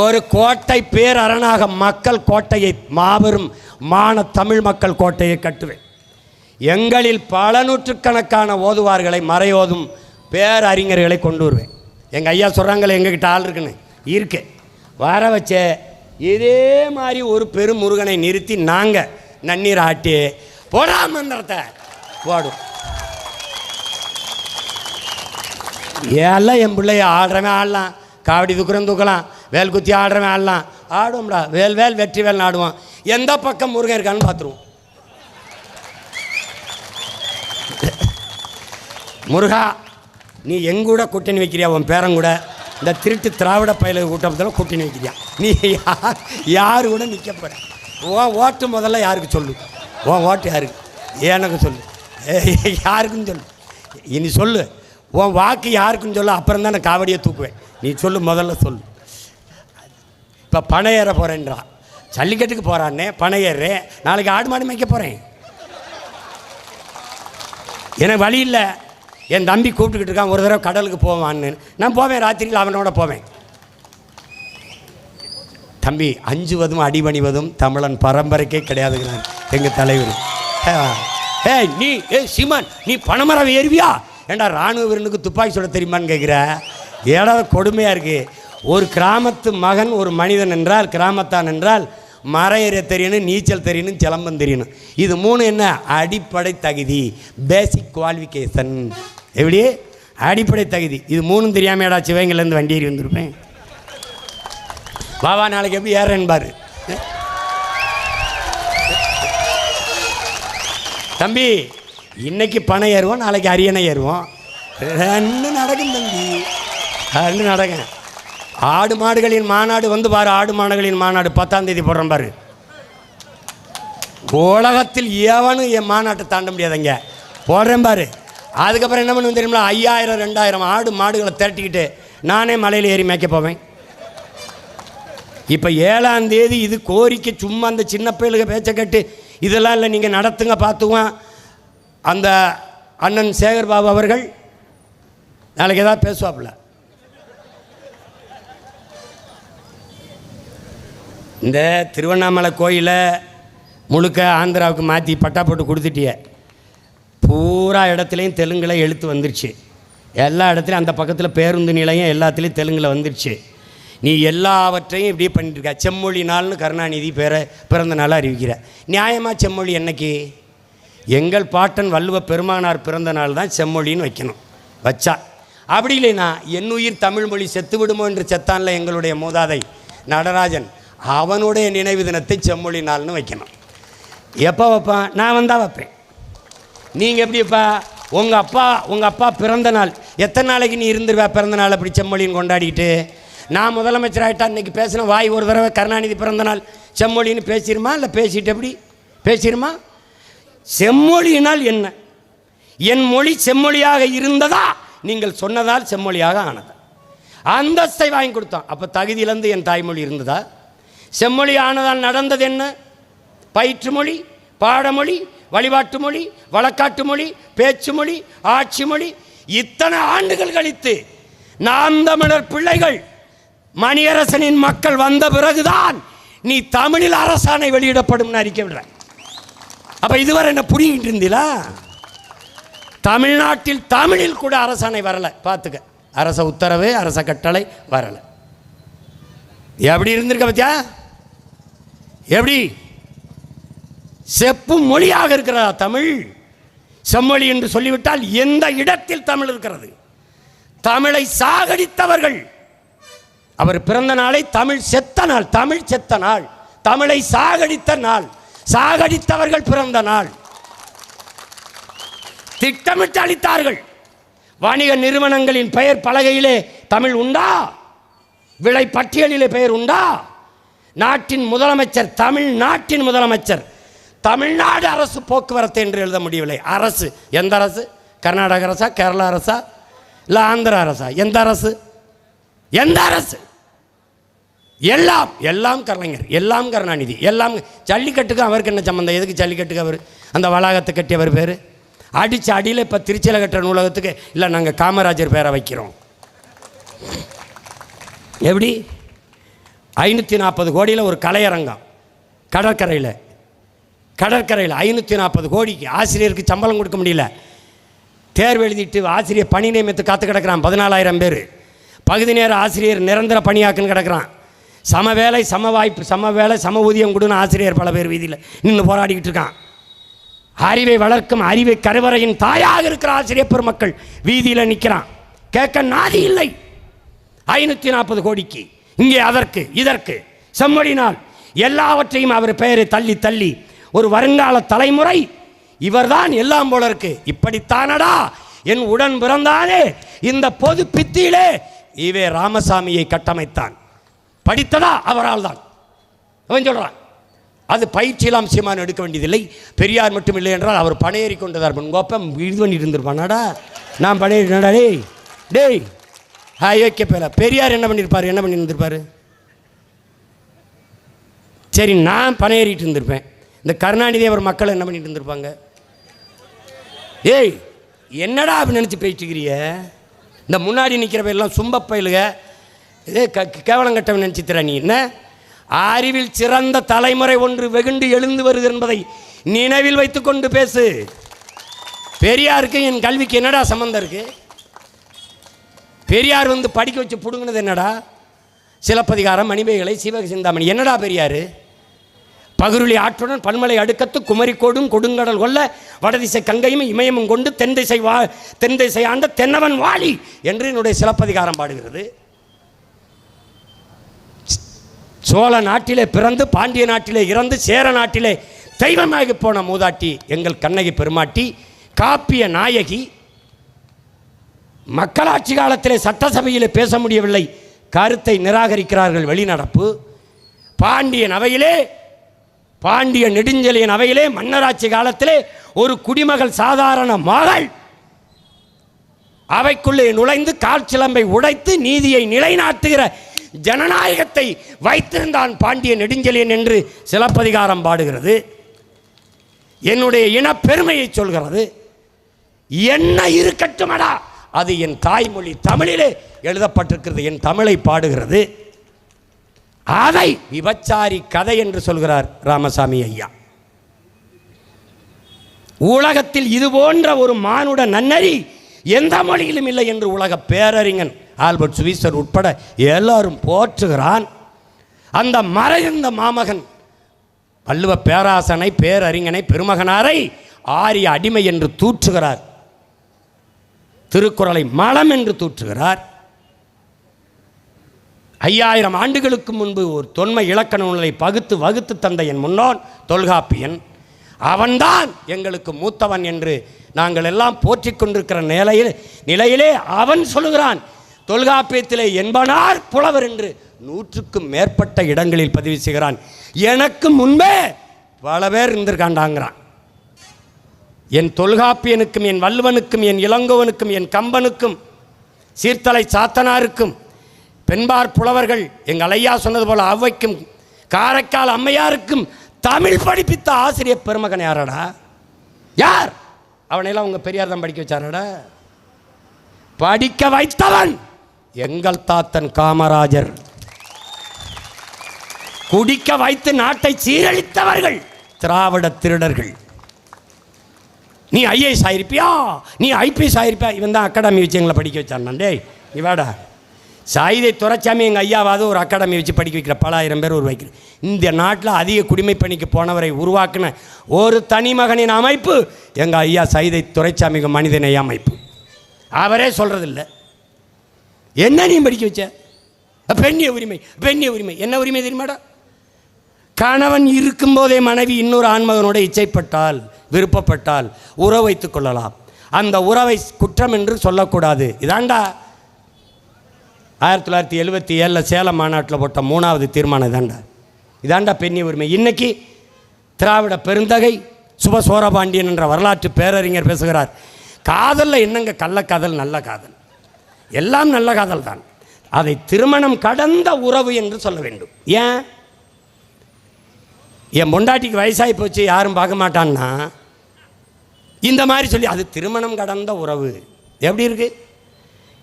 ஒரு கோட்டை பேரரணாக மக்கள் கோட்டையை, மாபெரும் தமிழ் மக்கள் கோட்டையை கட்டுவேன். எங்களில் பல நூற்றுக்கணக்கான ஓதுவார்களை, மறையோதும் பேரறிஞர்களை கொண்டு வருவேன். எங்கள் ஐயா சொல்கிறாங்களே எங்ககிட்ட ஆள் இருக்கு வர வச்ச இதே மாதிரி ஒரு பெரும் முருகனை நிறுத்தி நாங்கள் நன்னீர் ஆட்டி போடாமன்றத்தை போடும். எல்லாம் என் பிள்ளைய ஆடுறவன் ஆடலாம், காவடி தூக்கலாம், வேல் குத்தி ஆடுறவன் ஆடுவோம்டா. வேல் வெற்றி வேல் ஆடுவோம். எந்த பக்கம் முருகன் இருக்கான்னு பார்த்துருவோம். முருகா, நீ எங்கூட கூட்டணி வைக்கிறியா? உன் பேரங்கூட இந்த திருட்டு திராவிட பயில கூட்டத்தில் கூட்டணி வைக்கிறியா? நீ யாரு கூட நிற்க போற? உன் ஓட்டு முதல்ல யாருக்கு சொல்லு? உன் ஓட்டு யாருக்கு? எனக்கு சொல்லு. யாருக்குன்னு சொல்லு. இனி சொல்லு, உன் வாக்கு யாருக்குன்னு சொல்லு. அப்புறம் தான் நான் காவடியை தூக்குவேன். நீ சொல்லு, முதல்ல சொல்லு. இப்போ பனை ஏற போகிறேன்றா, ஜல்லிக்கட்டுக்கு போகிறான்னே, பனை ஏறுறேன். நாளைக்கு ஆடு மாடு மேய்க்க போகிறேன். எனக்கு வழி இல்லை. என் தம்பி கூப்பிட்டுக்கிட்டு இருக்கான், ஒரு தடவை கடலுக்கு போவான்னு. நான் போவேன், ராத்திரியில் அவனோட போவேன். தம்பி, அஞ்சுவதும் அடிபணிவதும் தமிழன் பரம்பரைக்கே கிடையாதுங்கிறான் எங்கள் தலைவர். சீமான், நீ பனைமரம் ஏறுவியா? ஏண்டா இராணுவ வீரனுக்கு துப்பாக்கி சுட தெரியுமான்னு கேட்குற? ஏடாவது கொடுமையாக இருக்குது. ஒரு கிராமத்து மகன், ஒரு மனிதன் என்றால், கிராமத்தான் என்றால் மரம் ஏற தெரியணும், நீச்சல் தெரியணும், சிலம்பம் தெரியணும். இது 3 என்ன? அடிப்படை தகுதி, பேசிக் குவாலிஃபிகேஷன். எப்படி? அடிப்படை தகுதி. இது 3 தெரியாமையாடா சிவகங்கையிலேருந்து வண்டி ஏறி வந்திருப்பேன். வாவா, நாளைக்கு எப்படி ஏறேன்னு பாரு. தம்பி, இன்னைக்கு பனை ஏறுவோம், நாளைக்கு அரியணை ஏறுவோம். 2 நடக்கும் தம்பி. கண்டு நடங்க. ஆடு மாடுகளின் மாநாடு வந்து பாரு, ஆடு மாடுகளின் மாநாடு 10ஆம் தேதி போடுறேன் பாரு. உலகத்தில் எவனும் என் மாநாட்டை தாண்ட முடியாதுங்க, போடுறேன் பாரு. அதுக்கப்புறம் என்ன பண்ணுவேன் தெரியுமா? 5000 2000 ஆடு மாடுகளை திரட்டிக்கிட்டு நானே மலையில் ஏறி மேய்க்க போவேன். இப்போ 7ஆம் தேதி இது கோரிக்கை, சும்மா அந்த சின்ன பையலுக்கு பேச்சை கட்டு இதெல்லாம் இல்லை, நீங்கள் நடத்துங்க பார்த்துக்குவான். அந்த அண்ணன் சேகர் பாபு அவர்கள் நாளைக்கு ஏதாவது பேசுவாப்புல. இந்த திருவண்ணாமலை கோயிலை முழுக்க ஆந்திராவுக்கு மாற்றி பட்டா போட்டு கொடுத்துட்டிய, பூரா இடத்துலையும் தெலுங்கில் எழுத்து வந்துருச்சு. எல்லா இடத்துலையும் அந்த பக்கத்தில் பேருந்து நிலையம் எல்லாத்துலேயும் தெலுங்கில் வந்துருச்சு. நீ எல்லாவற்றையும் இப்படியே பண்ணிட்டுருக்க. செம்மொழி நாள்னு கருணாநிதி பிறந்த நாளாக அறிவிக்கிற. நியாயமாக செம்மொழி என்னைக்கு? எங்கள் பாட்டன் வள்ளுவ பெருமானார் பிறந்த நாள் தான் செம்மொழின்னு வைக்கணும். வச்சா அப்படி இல்லைன்னா என் உயிர் தமிழ்மொழி செத்து விடுமோ என்று செத்தான்ல எங்களுடைய மூதாதை நடராஜன், அவனுடைய நினைவு தினத்தை செம்மொழி நாள்னு வைக்கணும். எப்போ வைப்பான்? நான் வந்தால் வைப்பேன். நீங்கள் எப்படிப்பா? உங்கள் அப்பா பிறந்த நாள் எத்தனை நாளைக்கு நீ இருந்துருவா பிறந்த நாள் அப்படி செம்மொழின்னு கொண்டாடிக்கிட்டு? நான் முதலமைச்சர் ஆகிட்டா இன்றைக்கி பேசின வாய் ஒரு தடவை கருணாநிதி பிறந்த நாள் செம்மொழின்னு பேசிடுமா? இல்லை பேசிட்டு எப்படி பேசிடுமா? செம்மொழியினால் என்ன? என் மொழி செம்மொழியாக இருந்ததா? நீங்கள் சொன்னதால் செம்மொழியாக ஆனதா? அந்தஸ்தை வாங்கி கொடுத்தான். அப்போ தகுதியிலேருந்து என் தாய்மொழி இருந்ததா? செம்மொழி ஆனதால் நடந்தது என்ன? பயிற்று மொழி, பாடமொழி, வழிபாட்டு மொழி, வழக்காட்டு மொழி, பேச்சு மொழி, ஆட்சி மொழி. இத்தனை ஆண்டுகள் கழித்து நாம் தமிழர் பிள்ளைகள் மணியரசனின் மக்கள் வந்த பிறகுதான் நீ தமிழில் அரசாணை வெளியிடப்படும் அறிக்கை விடுற. அப்ப இதுவரை என்ன புரிகிட்டு இருந்தீங்களா? தமிழ்நாட்டில் தமிழில் கூட அரசாணை வரல. பார்த்துக்க, அரச உத்தரவு அரச கட்டளை வரல. எப்படி இருந்திருக்க பத்தியா? எப்படி செப்பு மொழியாக இருக்கிறதா தமிழ்? செம்மொழி என்று சொல்லிவிட்டால் எந்த இடத்தில் தமிழ் இருக்கிறது? தமிழை சாகடித்தவர்கள், அவர் பிறந்த நாளை தமிழ் செத்த நாள், தமிழ் செத்த நாள், தமிழை சாகடித்த நாள், சாகடித்தவர்கள் பிறந்த நாள். திட்டமிட்டு அளித்தார்கள். வணிக நிறுவனங்களின் பெயர் பலகையிலே தமிழ் உண்டா? விலை பட்டியலிலே பெயர் உண்டா? நாட்டின் முதலமைச்சர், தமிழ்நாட்டின் முதலமைச்சர், தமிழ்நாடு அரசு போக்குவரத்து என்று எழுத முடியவில்லை. அரசு எந்த அரசு? கர்நாடக அரசா, கேரளா அரசா, இல்லை ஆந்திர அரசா? எந்த அரசு? எந்த அரசு? எல்லாம் எல்லாம் கலைஞர், எல்லாம் கருணாநிதி, எல்லாம். ஜல்லிக்கட்டுக்கு அவருக்கு என்ன சம்பந்தம்? எதுக்கு ஜல்லிக்கட்டுக்கு அவர் அந்த வளாகத்தை கட்டியவர் பேர்? அடித்து அடியில் இப்போ திருச்சியில் கட்டுற நூலகத்துக்கு இல்லை நாங்கள் காமராஜர் பேரை வைக்கிறோம். எப்படி? 540 கோடியில் ஒரு கலையரங்கம் கடற்கரையில் 540 கோடிக்கு ஆசிரியருக்கு சம்பளம் கொடுக்க முடியல. தேர்வு எழுதிட்டு ஆசிரியர் பணி நியமனத்தை காத்து கிடக்கிறான் 14,000 பேர். பகுதி நேர ஆசிரியர் நிரந்தர பணியாக்குன்னு கிடக்கிறான். சம வேலை சம வாய்ப்பு சம வேலை சம ஊதியம் கொடுன்னு ஆசிரியர் பல பேர் வீதியில் நின்று போராடிக்கிட்டு இருக்கான். அறிவை வளர்க்கும் அறிவை கருவறையின் தாயாக இருக்கிற ஆசிரியர் பெருமக்கள் வீதியில் நிற்கிறான். கேட்க நாதி இல்லை. 540 கோடிக்கு இங்கே அதற்கு இதற்கு செம்மொழினால் எல்லாவற்றையும் அவர் பெயரை தள்ளி தள்ளி ஒரு வருங்கால தலைமுறை இவர்தான் எல்லாம் போல இருக்கு. இப்படித்தானடா என் உடன் பிறந்தானே இந்த பொது பித்தியிலே இவே ராமசாமியை கட்டமைத்தான். படித்ததா அவரால் தான். அவன் சொல்றான் அது பயிற்சியெல்லாம் சீமான் எடுக்க வேண்டியதில்லை. பெரியார் மட்டும் இல்லை என்றால் அவர் பணையேறி கொண்டதார். கோப்பம் இது பண்ணிட்டு இருந்திருப்பானாடா. நான் பணையேறினடா டேய் டேய் ஓகே பேர பெரியார் என்ன பண்ணியிருப்பார்? என்ன பண்ணி இருந்திருப்பார்? சரி, நான் பணையேறிட்டு இருந்திருப்பேன். இந்த கருணாநிதி அவர் மக்கள் என்ன பண்ணிட்டு இருந்திருப்பாங்க? ஏய் என்னடா அப்படின்னு நினச்சி போயிட்டு இருக்கிறிய? இந்த முன்னாடி நிற்கிறவ எல்லாம் சும்பப்பயிலுக இதே கேவலம் கட்டவன் நினச்சித்திர. நீ என்ன அறிவில் சிறந்த தலைமுறை ஒன்று வெகுண்டு எழுந்து வருது என்பதை நினைவில் வைத்துக்கொண்டு பேசு. பெரியாருக்கு என் கல்விக்கு என்னடா சம்பந்தம் இருக்கு? பெரியார் வந்து படிக்க வச்சு பிடுங்கினது என்னடா? சிலப்பதிகாரம், மணிமேகலை, சிவக சிந்தாமணி. என்னடா பெரியார்? பகுருளி ஆற்றுடன் பன்மலை அடுக்கத்து குமரிக்கோடும் கொடுங்கடல் கொல்ல வடதிசை கங்கையும் இமயமும் கொண்டு தென் திசை ஆண்ட தென்னவன் வாழி என்று என்னுடைய சிலப்பதிகாரம் பாடுகிறது. சோழ நாட்டிலே பிறந்து பாண்டிய நாட்டிலே இறந்து சேர நாட்டிலே தெய்வமாகி போன மூதாட்டி எங்கள் கண்ணகி பெருமாட்டி, காப்பிய நாயகி. மக்களாட்சி காலத்திலே சட்டசபையில் பேச முடியவில்லை, கருத்தை நிராகரிக்கிறார்கள், வெளிநடப்பு. பாண்டியன் அவையிலே, பாண்டிய நெடுஞ்செழியன் அவையிலே மன்னராட்சி காலத்திலே ஒரு குடிமகள், சாதாரண மகள் அவைக்குள்ளே நுழைந்து கால் சிலம்பை உடைத்து நீதியை நிலைநாட்டுகிற ஜனநாயகத்தை வைத்திருந்தான் பாண்டிய நெடுஞ்செழியன் என்று சிலப்பதிகாரம் பாடுகிறது. என்னுடைய இன பெருமையை சொல்கிறது. என்ன இருக்கட்டுமடா, அது என் தாய்மொழி தமிழிலே எழுதப்பட்டிருக்கிறது, என் தமிழை பாடுகிறது. அதை விபச்சாரி கதை என்று சொல்கிறார் ராமசாமி ஐயா. உலகத்தில் இது போன்ற ஒரு மானுட நன்னறி எந்த மொழியிலும் இல்லை என்று உலக பேரறிஞன் ஆல்பர்ட் சுவிசர் உட்பட எல்லாரும் போற்றுகிறான். அந்த மறைந்த மாமகன் வள்ளுவ பேராசனை, பேரறிஞனை, பெருமகனாரை ஆரிய அடிமை என்று தூற்றுகிறார். திருக்குறளை மலம் என்று தூற்றுகிறார். 5000 ஆண்டுகளுக்கு முன்பு ஒரு தொன்மை இலக்கண நூலை வகுத்து தந்த என் முன்னோன் தொல்காப்பியன், அவன்தான் எங்களுக்கு மூத்தவன் என்று நாங்கள் எல்லாம் போற்றிக் கொண்டிருக்கிற நிலையிலே அவன் சொல்லுகிறான், தொல்காப்பியத்திலே என்பனார் புலவர் என்று 100க்கும் மேற்பட்ட இடங்களில் பதிவு செய்கிறான். எனக்கு முன்பே பல பேர் இருந்திருக்காண்டாங்கிறான். என் தொல்காப்பியனுக்கும், என் வள்ளுவனுக்கும், என் இளங்கோவனுக்கும், என் கம்பனுக்கும், சீர்த்தலை சாத்தனாருக்கும், பெண்பார் புலவர்கள் எங்கள் ஐயா சொன்னது போல ஔவைக்கும், காரைக்கால் அம்மையாருக்கும் தமிழ் படிப்பித்த ஆசிரியர் பெருமகன் யாரடா? யார்? அவனையெல்லாம் உங்கள் பெரியார் தான் படிக்க வச்சாரடா. படிக்க வைத்தவன் எங்கள் தாத்தன் காமராஜர். குடிக்க வைத்து நாட்டை சீரழித்தவர்கள் திராவிட திருடர்கள். நீ ஐஏஎஸ் ஆயிருப்பியா, நீ ஐபிஎஸ் ஆயிருப்பியா? இவன் தான் அகாடமி வச்சு எங்களை படிக்க வச்சான். டேய் இவாடா, சாயிதை துரைச்சாமி எங்கள் ஐயாவாவது ஒரு அகாடமி வச்சு படிக்க வைக்கிற, பல ஆயிரம் பேர் உருவாக்கிற. இந்த நாட்டில் அதிக குடிமை பணிக்கு போனவரை உருவாக்கின ஒரு தனி மகனின் அமைப்பு எங்கள் ஐயா சைதை துரைச்சாமிக்கு மனிதநேய அமைப்பு. அவரே சொல்கிறதில்ல. என்ன நீ படிக்க வச்ச? பெண்ணிய உரிமை, பெண்ணிய உரிமை. என்ன உரிமை தெரியுமாடா? கணவன் இருக்கும்போதே மனைவி இன்னொரு ஆண்மகனோட இச்சைப்பட்டால், விருப்பப்பட்டால் உறவு வைத்துக் கொள்ளலாம். அந்த உறவை குற்றம் என்று சொல்லக்கூடாது. இதாண்டா 1977 சேலம் மாநாட்டில் போட்ட 3வது தீர்மானம். இதாண்டா பெண்ணிய உரிமை. இன்னைக்கு திராவிட பெருந்தகை சுபசோரபாண்டியன் என்ற வரலாற்று பேரறிஞர் பேசுகிறார். காதலில் என்னங்க கள்ளக்காதல், நல்ல காதல், எல்லாம் நல்ல காதல் தான். அதை திருமணம் கடந்த உறவு என்று சொல்ல வேண்டும். ஏன்? என் பொண்டாட்டிக்கு வயசாகி போச்சு யாரும் பார்க்க மாட்டான்னா இந்த மாதிரி சொல்லி அது திருமணம் கடந்த உறவு. எப்படி இருக்கு?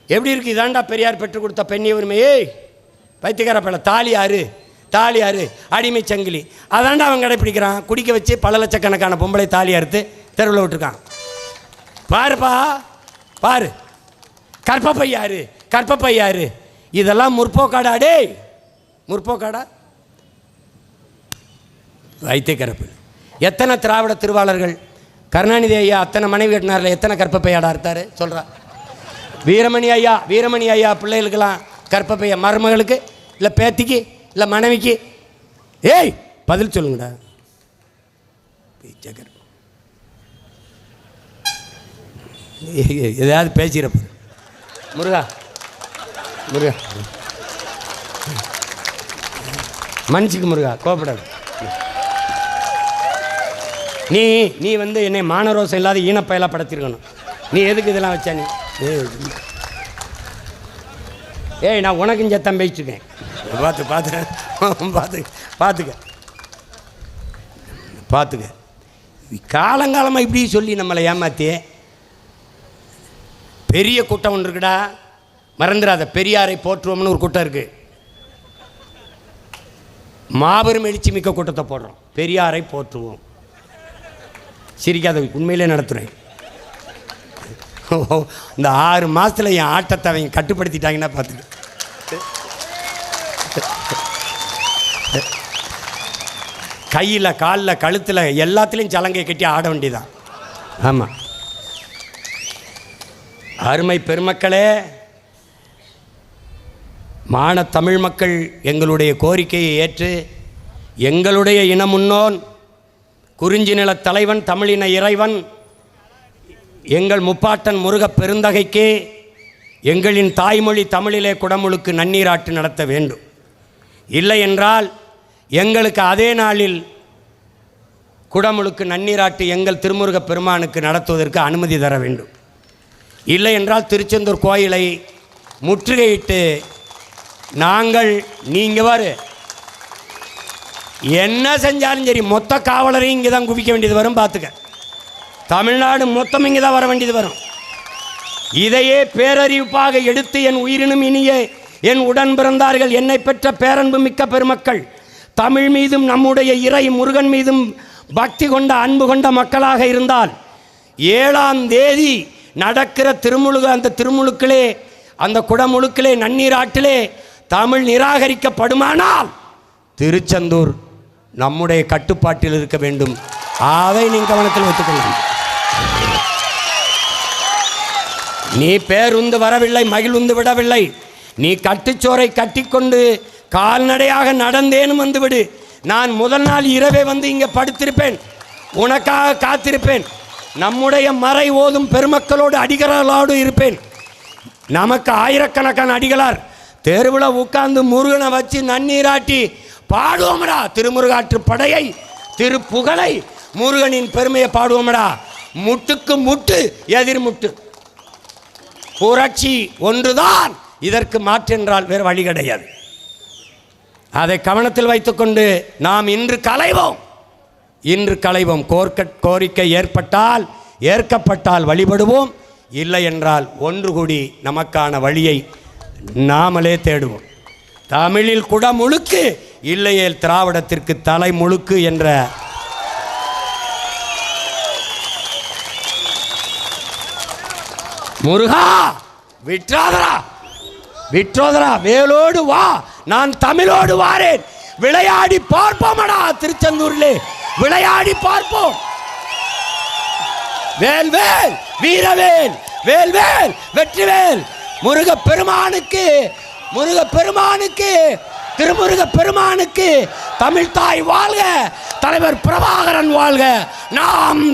எப்படி இருக்குது? இதாண்டா பெரியார் பெற்றுக் கொடுத்த பெண்ணிய உரிமையே. பைத்தியக்கார பல தாலி யாரு, தாலி யாரு, அடிமை சங்கிலி. அதாண்டா அவன் கடைப்பிடிக்கிறான். குடிக்க வச்சு பல லட்சக்கணக்கான பொம்பளை தாலி அறுத்து தெருவில் விட்டுருக்கான். பாருப்பா பாரு, கற்பப்பை யாரு, கற்பப்பை யாரு. இதெல்லாம் முற்போக்காடா? டே முற்போக்காடா? வைத்தியக்கரப்பு. எத்தனை திராவிட திருவாளர்கள், கருணாநிதி ஐயா அத்தனை மனைவி கட்டினார்ல, எத்தனை கற்பப்பையாடா அறுத்தாரு சொல்கிறா? வீரமணி ஐயா பிள்ளைகளுக்கெல்லாம் கற்பப்பைய, மருமகளுக்கு இல்லை பேத்திக்கு இல்லை மனைவிக்கு. ஏய் பதில் சொல்லுங்கடா. எதாவது பேசிக்கிறப்ப முருகா முருகா மன்னிச்சுக்கு முருகா, கோபப்படாது. நீ வந்து என்னை மானரோசம் இல்லாத ஈனப்பயலாக படுத்திருக்கணும். நீ எதுக்கு இதெல்லாம் வச்சா? நீ ஏய் நான் உனக்கும் சத்தம் பேசிட்டுருக்கேன். பார்த்துக்க. காலங்காலமாக இப்படி சொல்லி நம்மளை ஏமாத்தியே. பெரிய கூட்டம் ஒன்று இருக்குடா, மறந்துடாத. பெரியாரை போற்றுவோம்னு ஒரு கூட்டம் இருக்குது. மாபெரும் எழுச்சி மிக்க கூட்டத்தை போடுறோம். பெரியாரை போற்றுவோம். சிரிக்காத, உண்மையிலே நடத்துகிறேன். இந்த 6 மாதத்தில் என் ஆட்டத்தை அவங்க கட்டுப்படுத்திட்டாங்கன்னா பார்த்துக்க. கையில், காலில், கழுத்தில் எல்லாத்துலேயும் சலங்கை கட்டி ஆட வேண்டியதான். ஆமாம். அருமை பெருமக்களே, மான தமிழ் மக்கள் எங்களுடைய கோரிக்கையை ஏற்று எங்களுடைய இன முன்னோன், குறிஞ்சி நில தலைவன், தமிழின இறைவன், எங்கள் முப்பாட்டன் முருகப் பெருந்தகைக்கு எங்களின் தாய்மொழி தமிழிலே குடமுழுக்கு நன்னீராட்டு நடத்த வேண்டும். இல்லை என்றால் எங்களுக்கு அதே நாளில் குடமுழுக்கு நன்னீராட்டு எங்கள் திருமுருகப் பெருமானுக்கு நடத்துவதற்கு அனுமதி தர வேண்டும். இல்லை என்றால் திருச்செந்தூர் கோயிலை முற்றுகையிட்டு நாங்கள் நீங்கள் என்ன செஞ்சாலும் சரி மொத்த காவலரையும் இங்கே தான் குவிக்க வேண்டியது வரும். பார்த்துக்க, தமிழ்நாடு மொத்தம் இங்கே தான் வர வேண்டியது வரும். இதையே பேரறிவிப்பாக எடுத்து என் உயிரினும் இனிய என் உடன் பிறந்தார்கள் என்னை பெற்ற பேரன்பு மிக்க பெருமக்கள், தமிழ் மீதும் நம்முடைய இறை முருகன் மீதும் பக்தி கொண்ட அன்பு கொண்ட மக்களாக இருந்தால் 7ஆம் தேதி நடக்கிற அந்த திருமுழுக்கிலே அந்த குடமுழுக்கிலே நன்னீராட்டிலே தமிழ் நிராகரிக்கப்படுமானால் திருச்செந்தூர் நம்முடைய கட்டுப்பாட்டில் இருக்க வேண்டும். அதை நீங்கள் கவனத்தில் வைத்துக்கொள்ள. நீ பேருந்து வரவில்லை, மகிழ்ந்து விடவில்லை. நீ கட்டுச்சோரை கட்டிக்கொண்டு கால்நடையாக நடந்தேனும் வந்துவிடு. நான் முதல் நாள் இரவே வந்து இங்கே படுத்திருப்பேன், உனக்காக காத்திருப்பேன். நம்முடைய மறை ஓதும் பெருமக்களோடு அடிகளாரோடு இருப்பேன். நமக்கு ஆயிரக்கணக்கான அடிகளார் தெருவில் உட்கார்ந்து முருகனை வச்சு நன்னீராட்டி பாடுவோமடா. திருமுருகாற்று படையை, திருப்புகழை, முருகனின் பெருமையை பாடுவோமடா. முட்டுக்கு முட்டு எதிர்முட்டு. புரட்சி ஒன்றுதான் இதற்கு மாற்றென்றால் வேறு வழி கிடையாது. அதை கவனத்தில் வைத்துக்கொண்டு நாம் இன்று களைவோம். கோரிக்கை ஏற்கப்பட்டால் வழிபடுவோம், இல்லை என்றால் ஒன்று கூடி நமக்கான வழியை நாமளே தேடுவோம். தமிழில் குடமுழுக்கு, இல்லையேல் திராவிடத்திற்கு தலை முழுக்கு என்ற முருகா விற்றோதரா வேலோடு வா, நான் தமிழோடு வாரேன். விளையாடி பார்ப்போமடா, திருச்செந்தூரிலே விளையாடி பார்ப்போம். வேல் வேல் வீரவேல், வேல் வேல் வெற்றிவேல். முருகப் பெருமானுக்கு திருமுருகப் பெருமானுக்கு தமிழ் தாய் வாழ்க, தலைவர் பிரபாகரன் வாழ்க. நாம்